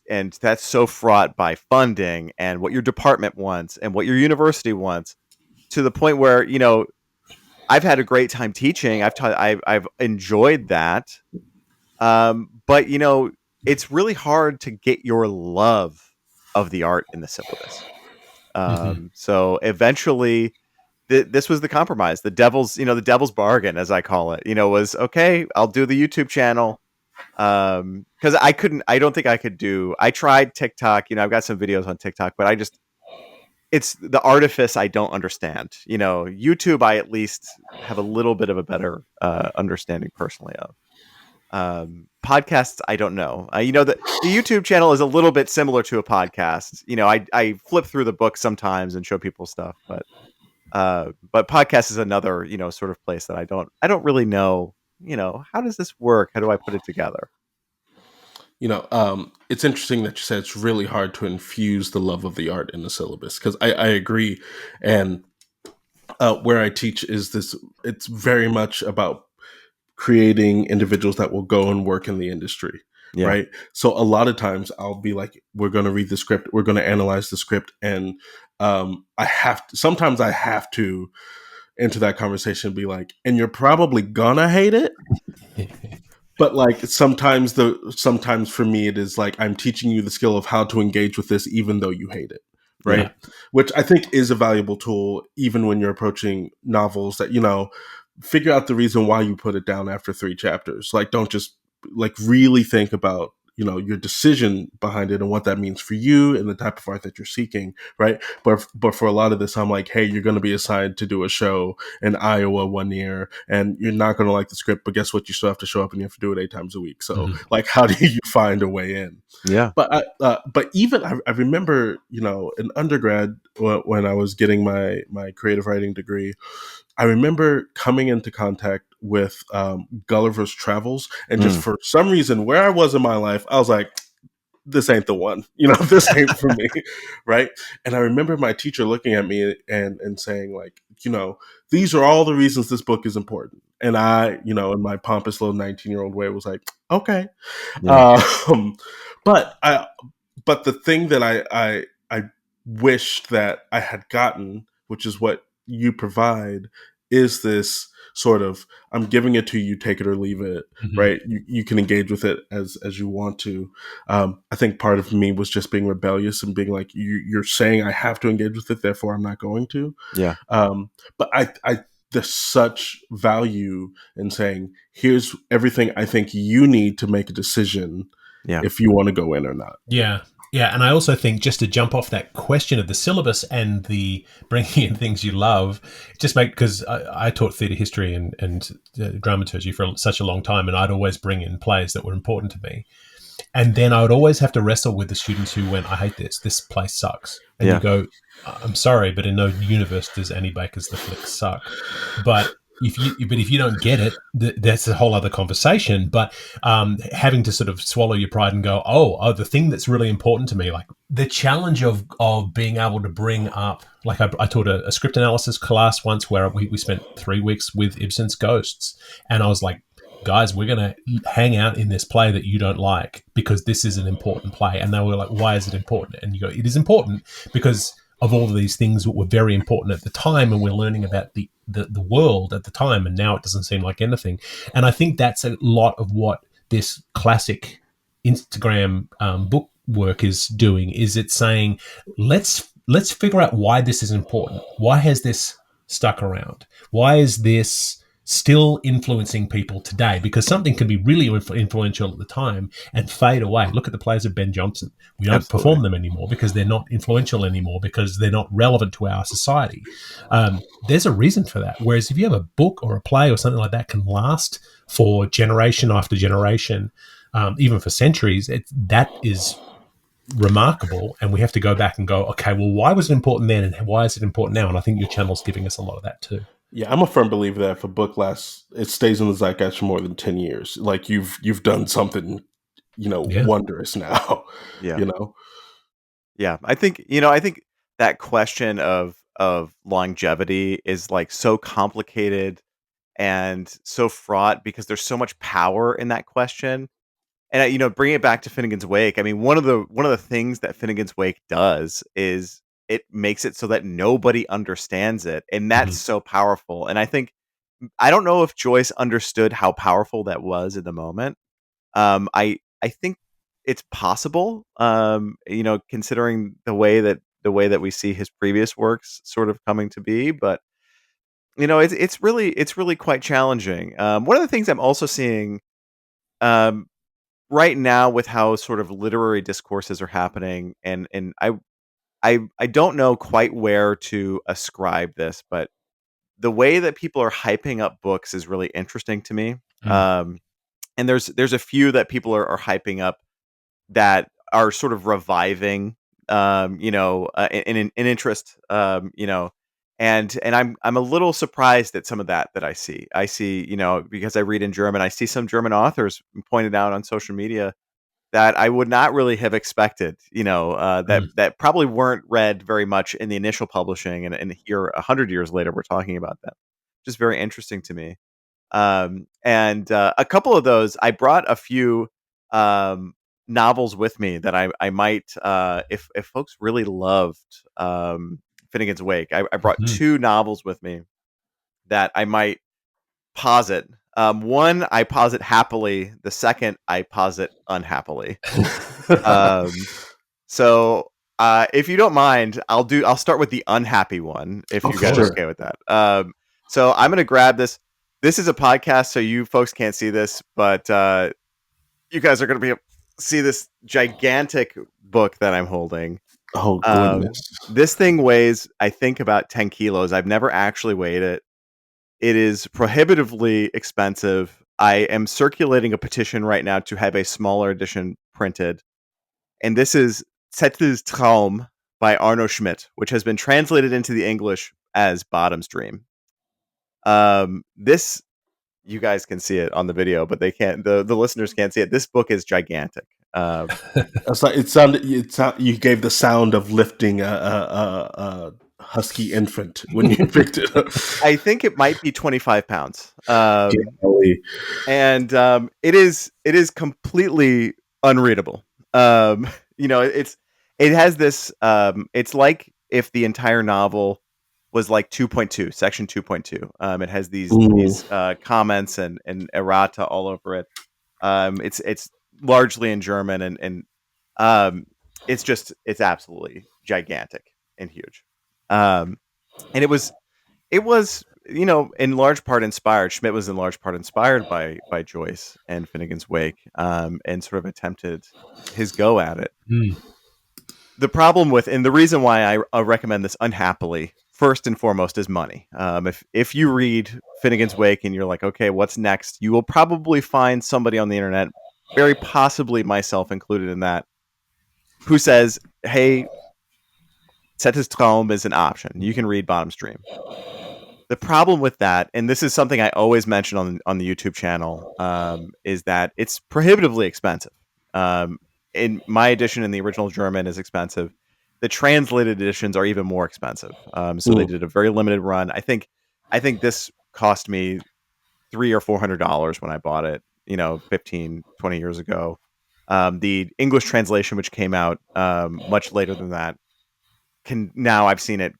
that's so fraught by funding and what your department wants and what your university wants, to the point where, I've had a great time teaching. I've enjoyed that. But it's really hard to get your love of the art in the syllabus. So eventually this was the compromise. The devil's bargain, as I call it, was, okay, I'll do the YouTube channel. Because I don't think I could I tried TikTok, I've got some videos on TikTok, but it's the artifice I don't understand. YouTube, I at least have a little bit of a better understanding personally of. Podcasts, I don't know. The YouTube channel is a little bit similar to a podcast. I flip through the book sometimes and show people stuff, but podcast is another, sort of place that I don't really know, how does this work? How do I put it together? It's interesting that you said it's really hard to infuse the love of the art in the syllabus, because I agree. And where I teach it's very much about creating individuals that will go and work in the industry. Yeah. Right. So a lot of times I'll be like, we're going to read the script, we're going to analyze the script. And sometimes I have to enter that conversation and be like, and you're probably gonna hate it. But like sometimes for me, it is like, I'm teaching you the skill of how to engage with this, even though you hate it. Right. Yeah. Which I think is a valuable tool, even when you're approaching novels, that, figure out the reason why you put it down after 3 chapters. Like, don't just like really think about, you know, your decision behind it and what that means for you and the type of art that you're seeking, right? But for a lot of this, I'm like, hey, you're going to be assigned to do a show in Iowa one year, and you're not going to like the script, but guess what? You still have to show up and you have to do it 8 times a week. So, like, how do you find a way in? Yeah. But even I remember, you know, in undergrad when I was getting my creative writing degree, I remember coming into contact with Gulliver's Travels, and just for some reason, where I was in my life, I was like, this ain't the one, you know, this ain't for me, right? And I remember my teacher looking at me and saying, like, you know, these are all the reasons this book is important. And I, you know, in my pompous little 19-year-old way, was like, okay. Yeah. But the thing that I wished that I had gotten, which is what you provide, is this sort of, I'm giving it to you, take it or leave it, right? You can engage with it as you want to. I think part of me was just being rebellious and being like, you're saying I have to engage with it, therefore I'm not going to. Yeah. But there's such value in saying, here's everything I think you need to make a decision if you want to go in or not. Yeah. Yeah, and I also think, just to jump off that question of the syllabus and the bringing in things you love, because I taught theatre history and dramaturgy for such a long time, and I'd always bring in plays that were important to me. And then I would always have to wrestle with the students who went, I hate this play sucks. And you go, I'm sorry, but in no universe does Annie Baker's The Flick suck. But if you don't get it, that's a whole other conversation. But having to sort of swallow your pride and go, oh, the thing that's really important to me, like the challenge of being able to bring up, like I taught a script analysis class once where we spent 3 weeks with Ibsen's Ghosts, and I was like, guys, we're going to hang out in this play that you don't like because this is an important play. And they were like, why is it important? And you go, it is important because of all of these things that were very important at the time, and we're learning about the world at the time, and now it doesn't seem like anything. And I think that's a lot of what this classic Instagram book work is doing, is it's saying, let's figure out why this is important. Why has this stuck around? Why is this still influencing people today? Because something can be really influential at the time and fade away. Look at the plays of Ben Jonson. We don't perform them anymore because they're not influential anymore, because they're not relevant to our society. There's a reason for that. Whereas if you have a book or a play or something like that can last for generation after generation, even for centuries, that is remarkable. And we have to go back and go, okay, well, why was it important then and why is it important now? And I think your channel's giving us a lot of that too. Yeah, I'm a firm believer that if a book lasts, it stays in the zeitgeist for more than 10 years. Like you've done something, wondrous now. Yeah. You know? Yeah. I think that question of longevity is like so complicated and so fraught because there's so much power in that question. And bring it back to Finnegans Wake. I mean, one of the things that Finnegans Wake does is it makes it so that nobody understands it, and that's so powerful. And I don't know if Joyce understood how powerful that was in the moment. I think it's possible, considering the way that we see his previous works sort of coming to be, but it's really quite challenging. One of the things I'm also seeing right now with how sort of literary discourses are happening, and I don't know quite where to ascribe this, but the way that people are hyping up books is really interesting to me. And there's a few that people are hyping up that are sort of reviving, an interest, and I'm a little surprised at some of that I see. I see, because I read in German, I see some German authors pointed out on social media that I would not really have expected, that probably weren't read very much in the initial publishing, and here 100 years later we're talking about them. Just very interesting to me. And a couple of those, I brought a few novels with me that I might, if folks really loved Finnegans Wake, I brought 2 novels with me that I might posit. One I posit happily. The second I posit unhappily. So if you don't mind, I'll start with the unhappy one if you guys are okay with that. So I'm gonna grab this. This is a podcast, so you folks can't see this, but you guys are going to be able to see this gigantic book that I'm holding. Oh, goodness. This thing weighs, I think, about 10 kilos. I've never actually weighed it. It is prohibitively expensive. I am circulating a petition right now to have a smaller edition printed. And this is Zettels Traum by Arno Schmidt, which has been translated into the English as Bottom's Dream. This, you guys can see it on the video, but they can't. The listeners can't see it. This book is gigantic. It's like it sounded. You gave the sound of lifting a husky infant when you picked it up. I think it might be 25 pounds. Golly. And it is completely unreadable. It has this. It's like if the entire novel was like 2.2, section 2.2. It has these comments and errata all over it. It's largely in German and it's absolutely gigantic and huge. And it was in large part inspired. Schmidt was in large part inspired by Joyce and Finnegans Wake, and sort of attempted his go at it. The problem with, and the reason why I recommend this unhappily, first and foremost, is money. If you read Finnegans Wake and you're like, okay, what's next? You will probably find somebody on the internet, very possibly myself included in that, who says, hey, Zettels Traum is an option. You can read Bottom's Dream. The problem with that, and this is something I always mention on the YouTube channel, is that it's prohibitively expensive. In my edition in the original German is expensive. The translated editions are even more expensive. So they did a very limited run. I think this cost me $300 or $400 when I bought it, 15, 20 years ago. The English translation, which came out much later than that, now I've seen it,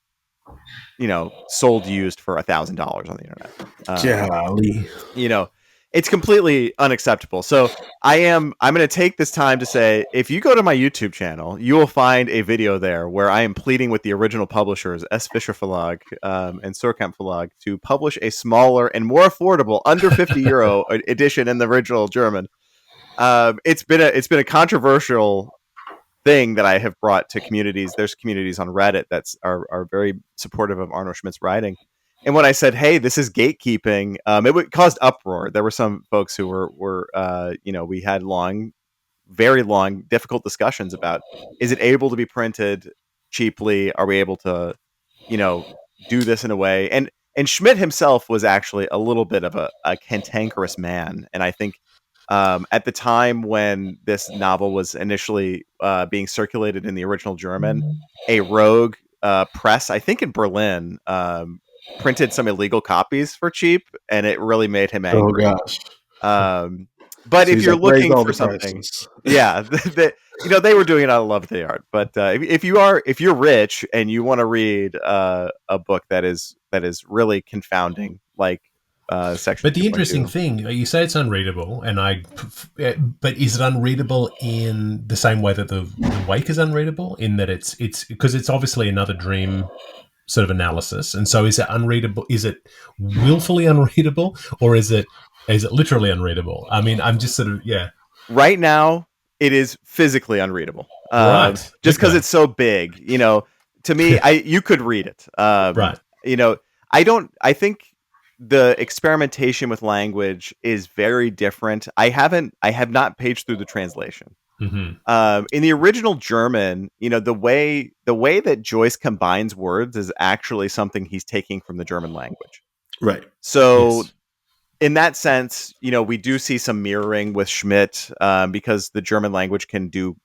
sold used for $1,000 on the internet. Golly. It's completely unacceptable. So I'm going to take this time to say, if you go to my YouTube channel, you will find a video there where I am pleading with the original publishers, S. Fischer Verlag and Surkamp Verlag, to publish a smaller and more affordable, under €50 edition in the original German. It's been a controversial thing that I have brought to communities. There's communities on Reddit that are very supportive of Arno Schmidt's writing. And when I said, hey, this is gatekeeping, it caused uproar. There were some folks who were we had very long, difficult discussions about, is it able to be printed cheaply? Are we able to, do this in a way? And Schmidt himself was actually a little bit of a cantankerous man. And I think at the time when this novel was initially being circulated in the original German, a rogue press, I think in Berlin, printed some illegal copies for cheap, and it really made him angry. Oh gosh. But So if you're looking for something, prices. yeah, they were doing it out of love of the art. But if you're rich and you want to read a book that is really confounding, like section. But the interesting thing, you say it's unreadable, but is it unreadable in the same way that the Wake is unreadable? In that it's because it's obviously another dream sort of analysis, and so is it unreadable? Is it willfully unreadable, or is it literally unreadable? I mean, I'm just sort of Right now, it is physically unreadable, right? Just because it's so big. To me, you could read it, right? I think the experimentation with language is very different. I have not paged through the translation. Mm-hmm. In the original German, the way that Joyce combines words is actually something he's taking from the German language. Right. So in that sense, we do see some mirroring with Schmidt, because the German language can do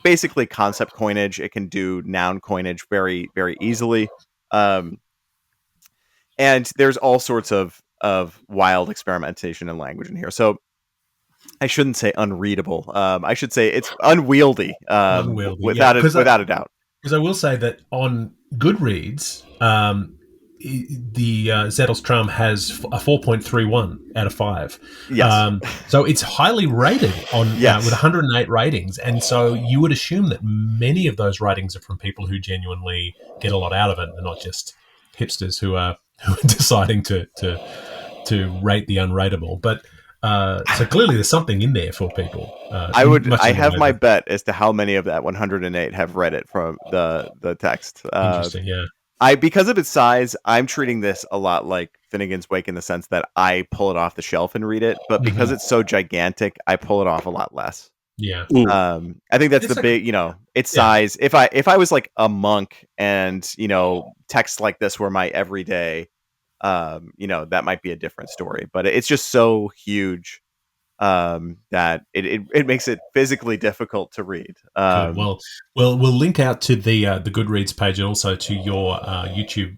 basically concept coinage. It can do noun coinage very, very easily. And there's all sorts of wild experimentation in language in here. So I shouldn't say unreadable. I should say it's unwieldy, without a doubt. Because I will say that on Goodreads, the Zettels Traum has a 4.31 out of 5. Yes. So it's highly rated with 108 ratings. And so you would assume that many of those ratings are from people who genuinely get a lot out of it, and not just hipsters who are deciding to rate the unrateable. But So clearly there's something in there for people. I have my bet as to how many of that 108 have read it from the text. Interesting, yeah. Because of its size, I'm treating this a lot like Finnegans Wake in the sense that I pull it off the shelf and read it, but because it's so gigantic, I pull it off a lot less. Yeah. I think that's big, its size. If I was like a monk and, texts like this were my everyday, that might be a different story, but it's just so huge that it makes it physically difficult to read. Well, we'll link out to the Goodreads page and also to your YouTube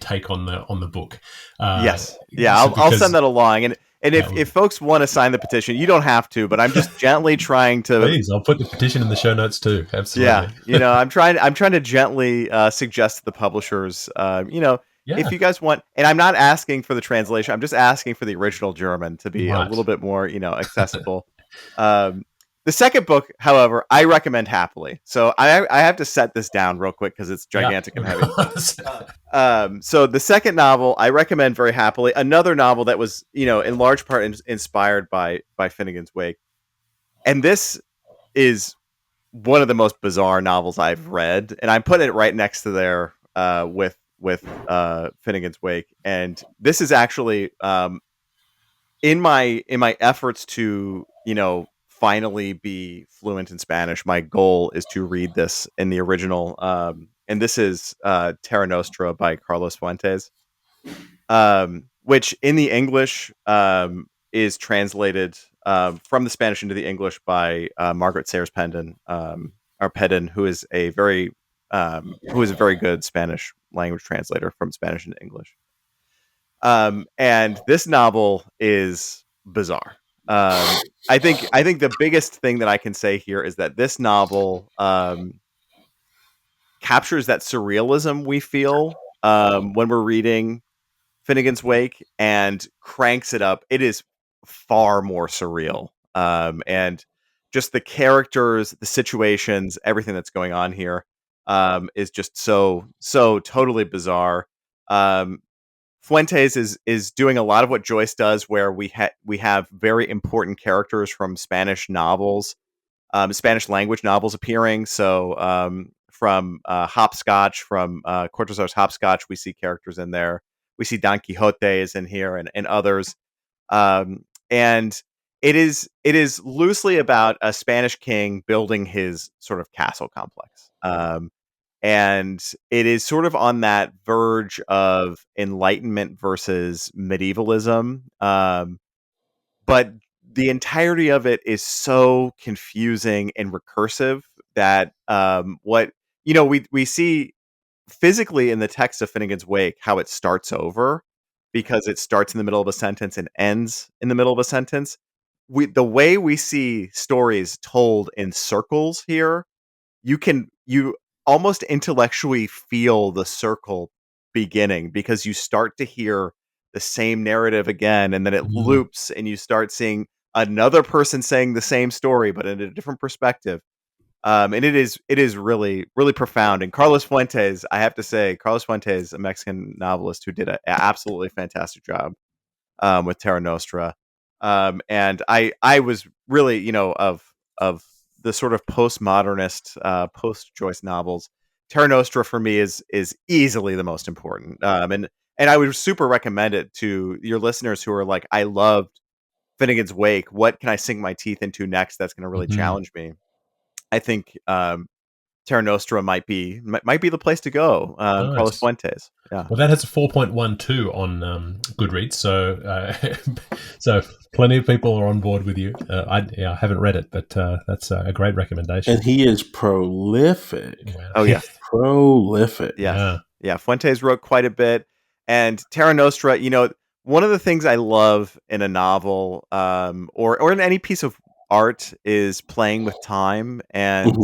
take on the book. Yes, yeah, I'll send that along, and if folks want to sign the petition, you don't have to, but I'm just gently trying to. Please, I'll put the petition in the show notes too. Absolutely. Yeah, I'm trying to gently suggest to the publishers, if you guys want, and I'm not asking for the translation, I'm just asking for the original German to be a little bit more, accessible. The second book, however, I recommend happily. So I have to set this down real quick because it's gigantic and heavy. So the second novel I recommend very happily. Another novel that was, in large part inspired by Finnegans Wake. And this is one of the most bizarre novels I've read. And I'm putting it right next to there with Finnegans Wake. And this is actually in my efforts to, finally be fluent in Spanish, my goal is to read this in the original. And this is Terra Nostra by Carlos Fuentes, which in the English is translated from the Spanish into the English by Margaret Sayers Pendon, who is a very good Spanish language translator from Spanish into English. And this novel is bizarre. I think the biggest thing that I can say here is that this novel captures that surrealism we feel when we're reading Finnegans Wake and cranks it up. It is far more surreal. And just the characters, the situations, everything that's going on here is just so totally bizarre. Fuentes is doing a lot of what Joyce does, where we have very important characters from Spanish novels, Spanish language novels appearing. So from Hopscotch, from Cortázar's Hopscotch, we see characters in there. We see Don Quixote is in here and others. And it is loosely about a Spanish king building his sort of castle complex. And it is sort of on that verge of Enlightenment versus medievalism. But the entirety of it is so confusing and recursive that we see physically in the text of Finnegans Wake how it starts over, because it starts in the middle of a sentence and ends in the middle of a sentence. The way we see stories told in circles here, you almost intellectually feel the circle beginning, because you start to hear the same narrative again, and then it loops, and you start seeing another person saying the same story but in a different perspective. And it is really, really profound. And Carlos Fuentes, I have to say, a Mexican novelist who did an absolutely fantastic job with Terra Nostra. And I was really, of the sort of postmodernist, post-Joyce novels, Terra Nostra for me is easily the most important. And I would super recommend it to your listeners who are like, I loved Finnegans Wake. What can I sink my teeth into next that's going to really challenge me? I think Terra Nostra might be the place to go. Nice. Carlos Fuentes. Yeah. Well, that has a 4.12 on Goodreads, so plenty of people are on board with you. I haven't read it, but that's a great recommendation. And he is prolific. Wow. Oh yeah, prolific. Yeah. Fuentes wrote quite a bit, and Terra Nostra. One of the things I love in a novel, or in any piece of art, is playing with time. And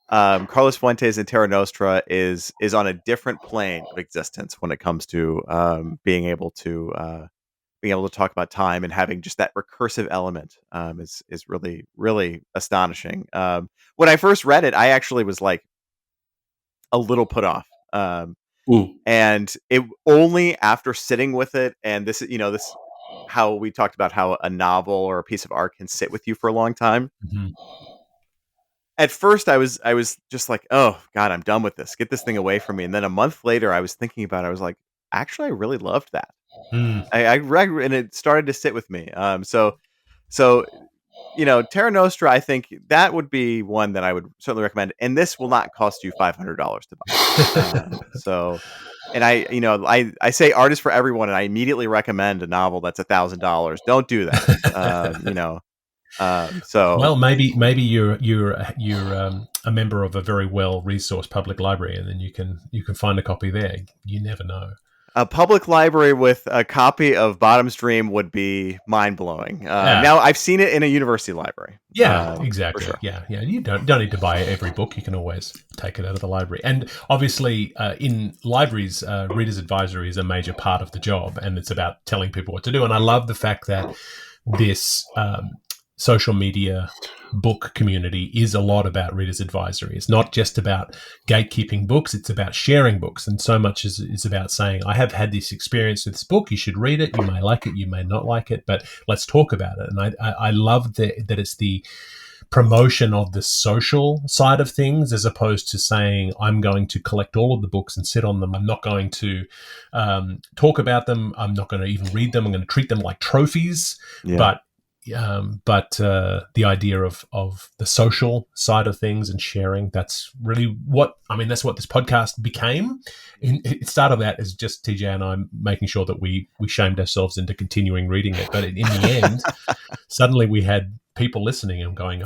Carlos Fuentes in Terra Nostra is on a different plane of existence when it comes to being able to talk about time, and having just that recursive element is really, really astonishing. When I first read it, I actually was like a little put off. And it only after sitting with it, and this how we talked about how a novel or a piece of art can sit with you for a long time. Mm-hmm. At first, I was just like, oh God, I'm done with this. Get this thing away from me. And then a month later, I was thinking about it. I was like, actually, I really loved that. And it started to sit with me. So Terra Nostra, I think that would be one that I would certainly recommend. And this will not cost you $500 to buy. And I say art is for everyone, and I immediately recommend a novel that's $1,000. Don't do that. Well, maybe you're a member of a very well resourced public library, and then you can find a copy there. You never know. A public library with a copy of Bottom's Dream would be mind-blowing. Now, I've seen it in a university library. Yeah, exactly. Sure. Yeah. You don't need to buy every book. You can always take it out of the library. And obviously, in libraries, reader's advisory is a major part of the job, and it's about telling people what to do. And I love the fact that this social media book community is a lot about reader's advisory. It's not just about gatekeeping books, it's about sharing books. And so much is about saying, I have had this experience with this book, you should read it, you may like it, you may not like it, but let's talk about it. And I love that it's the promotion of the social side of things, as opposed to saying, I'm going to collect all of the books and sit on them. I'm not going to talk about them. I'm not going to even read them. I'm going to treat them like trophies. Yeah. But the idea of the social side of things and sharing, that's really that's what this podcast became. It started out as just TJ and I making sure that we shamed ourselves into continuing reading it. But in the end, suddenly we had people listening and going,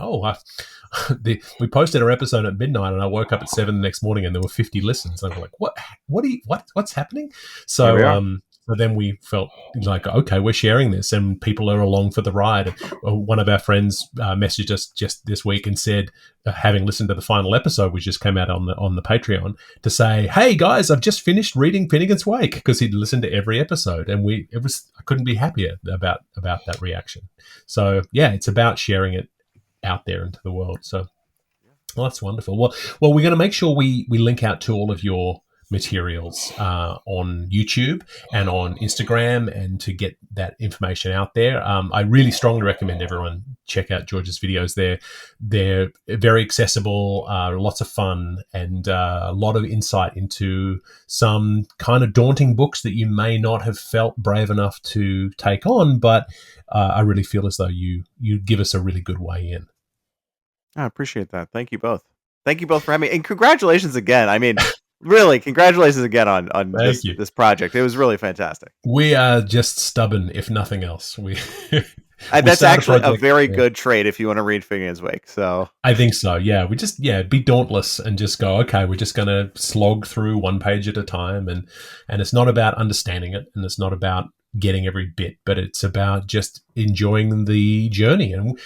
we posted our episode at midnight and I woke up at 7 the next morning and there were 50 listens. And I'm like, what's happening? So then we felt like, okay, we're sharing this and people are along for the ride. One of our friends messaged us just this week and said, having listened to the final episode, which just came out on the Patreon, to say, hey guys, I've just finished reading Finnegans Wake, because he'd listened to every episode, and I couldn't be happier about that reaction. So yeah, it's about sharing it out there into the world. So that's wonderful. Well, we're going to make sure we link out to all of your materials on YouTube and on Instagram, and to get that information out there. I really strongly recommend everyone check out George's videos. They're very accessible, lots of fun, and a lot of insight into some kind of daunting books that you may not have felt brave enough to take on, but I really feel as though you give us a really good way in. I appreciate that. Thank you both. Thank you both for having me, and congratulations again. I mean, really, congratulations again on this project. It was really fantastic. We are just stubborn, if nothing else. That's actually a very good trait if you want to read Finnegans Wake. So I think so. Yeah, we just be dauntless and just go, okay, we're just going to slog through one page at a time, and it's not about understanding it, and it's not about getting every bit, but it's about just enjoying the journey. And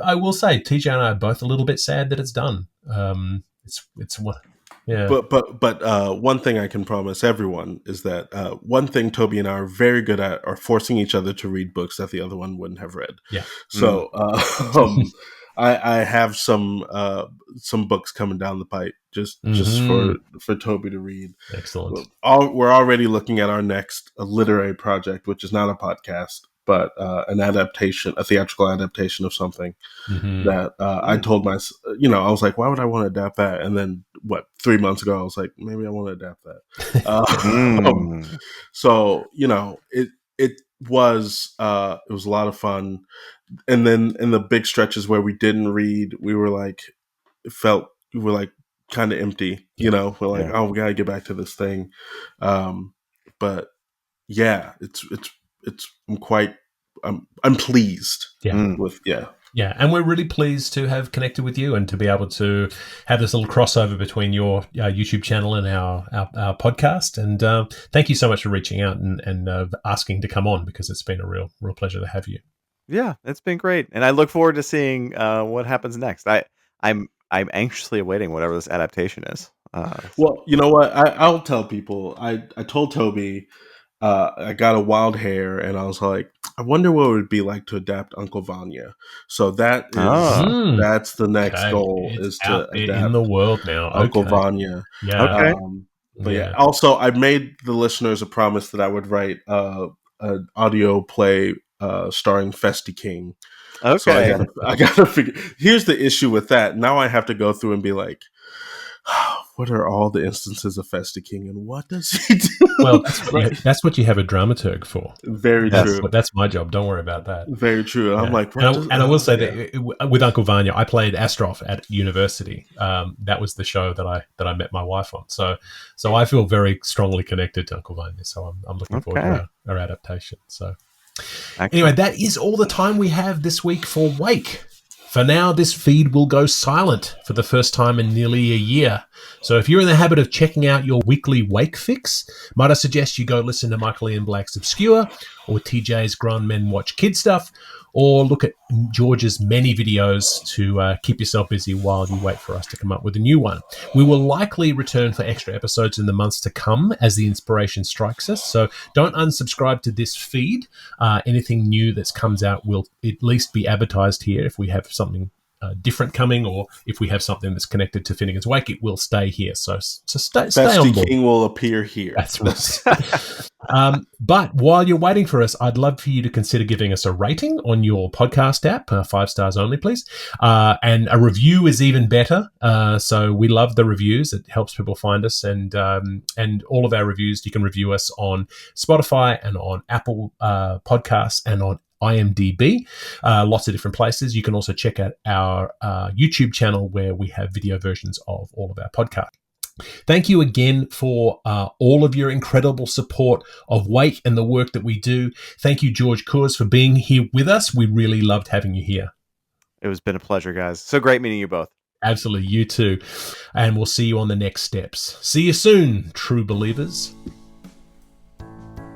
I will say, TJ and I are both a little bit sad that it's done. It's what. Yeah. But one thing I can promise everyone is that one thing Toby and I are very good at are forcing each other to read books that the other one wouldn't have read. Yeah. So I have some books coming down the pipe just for Toby to read. Excellent. We're already looking at our next literary project, which is not a podcast, but a theatrical adaptation of something that I told myself, I was like, why would I want to adapt that? And then 3 months ago, I was like, maybe I want to adapt that. So, it was a lot of fun. And then in the big stretches where we didn't read, we were like, kind of empty, we're like, oh, we got to get back to this thing. But yeah, I'm pleased. Yeah, and we're really pleased to have connected with you and to be able to have this little crossover between your YouTube channel and our podcast. And thank you so much for reaching out and asking to come on, because it's been a real pleasure to have you. Yeah, it's been great, and I look forward to seeing what happens next. I'm anxiously awaiting whatever this adaptation is. Well, you know what? I'll tell people. I told Toby I got a wild hair, and I was like, I wonder what it would be like to adapt Uncle Vanya. So that's the next goal, is to adapt in the world now. Uncle Vanya. Yeah. But also, I made the listeners a promise that I would write an audio play starring Festy King. Okay. So I gotta figure. Here's the issue with that. Now I have to go through and be like, what are all the instances of Festy King, and what does he do? Well, that's what you have a dramaturg for. Very true. That's my job. Don't worry about that. Very true. Yeah. I'm like, and I will say that with Uncle Vanya, I played Astroff at university. That was the show that I met my wife on. So I feel very strongly connected to Uncle Vanya. So I'm looking forward to our adaptation. So anyway, that is all the time we have this week for Wake. For now, this feed will go silent for the first time in nearly a year. So if you're in the habit of checking out your weekly Wake fix, might I suggest you go listen to Michael Ian Black's Obscure, or TJ's Grown Men Watch Kid Stuff, or look at George's many videos to keep yourself busy while you wait for us to come up with a new one. We will likely return for extra episodes in the months to come as the inspiration strikes us, so don't unsubscribe to this feed. Anything new that comes out will at least be advertised here. If we have something different coming, or if we have something that's connected to Finnegans Wake, it will stay here. So stay on board. King will appear here. That's right. But while you're waiting for us, I'd love for you to consider giving us a rating on your podcast app, 5 stars only, please. And a review is even better. So we love the reviews. It helps people find us. And all of our reviews, you can review us on Spotify and on Apple Podcasts and on IMDb, lots of different places. You can also check out our YouTube channel where we have video versions of all of our podcasts. Thank you again for all of your incredible support of Wake and the work that we do. Thank you, George Koors, for being here with us. We really loved having you here. It has been a pleasure, guys. So great meeting you both. Absolutely, you too. And we'll see you on the next steps. See you soon, true believers.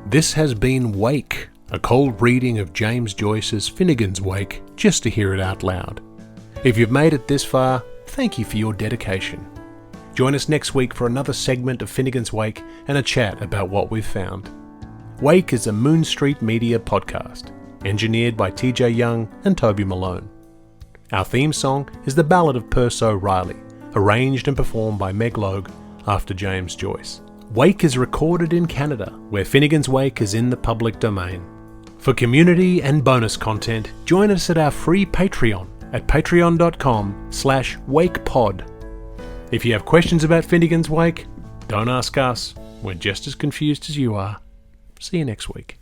This has been Wake, a cold reading of James Joyce's Finnegans Wake, just to hear it out loud. If you've made it this far, thank you for your dedication. Join us next week for another segment of Finnegans Wake and a chat about what we've found. Wake is a Moon Street Media podcast, engineered by TJ Young and Toby Malone. Our theme song is The Ballad of Perso Riley, arranged and performed by Meg Logue after James Joyce. Wake is recorded in Canada, where Finnegans Wake is in the public domain. For community and bonus content, join us at our free Patreon at patreon.com/wakepod. If you have questions about Finnegans Wake, don't ask us. We're just as confused as you are. See you next week.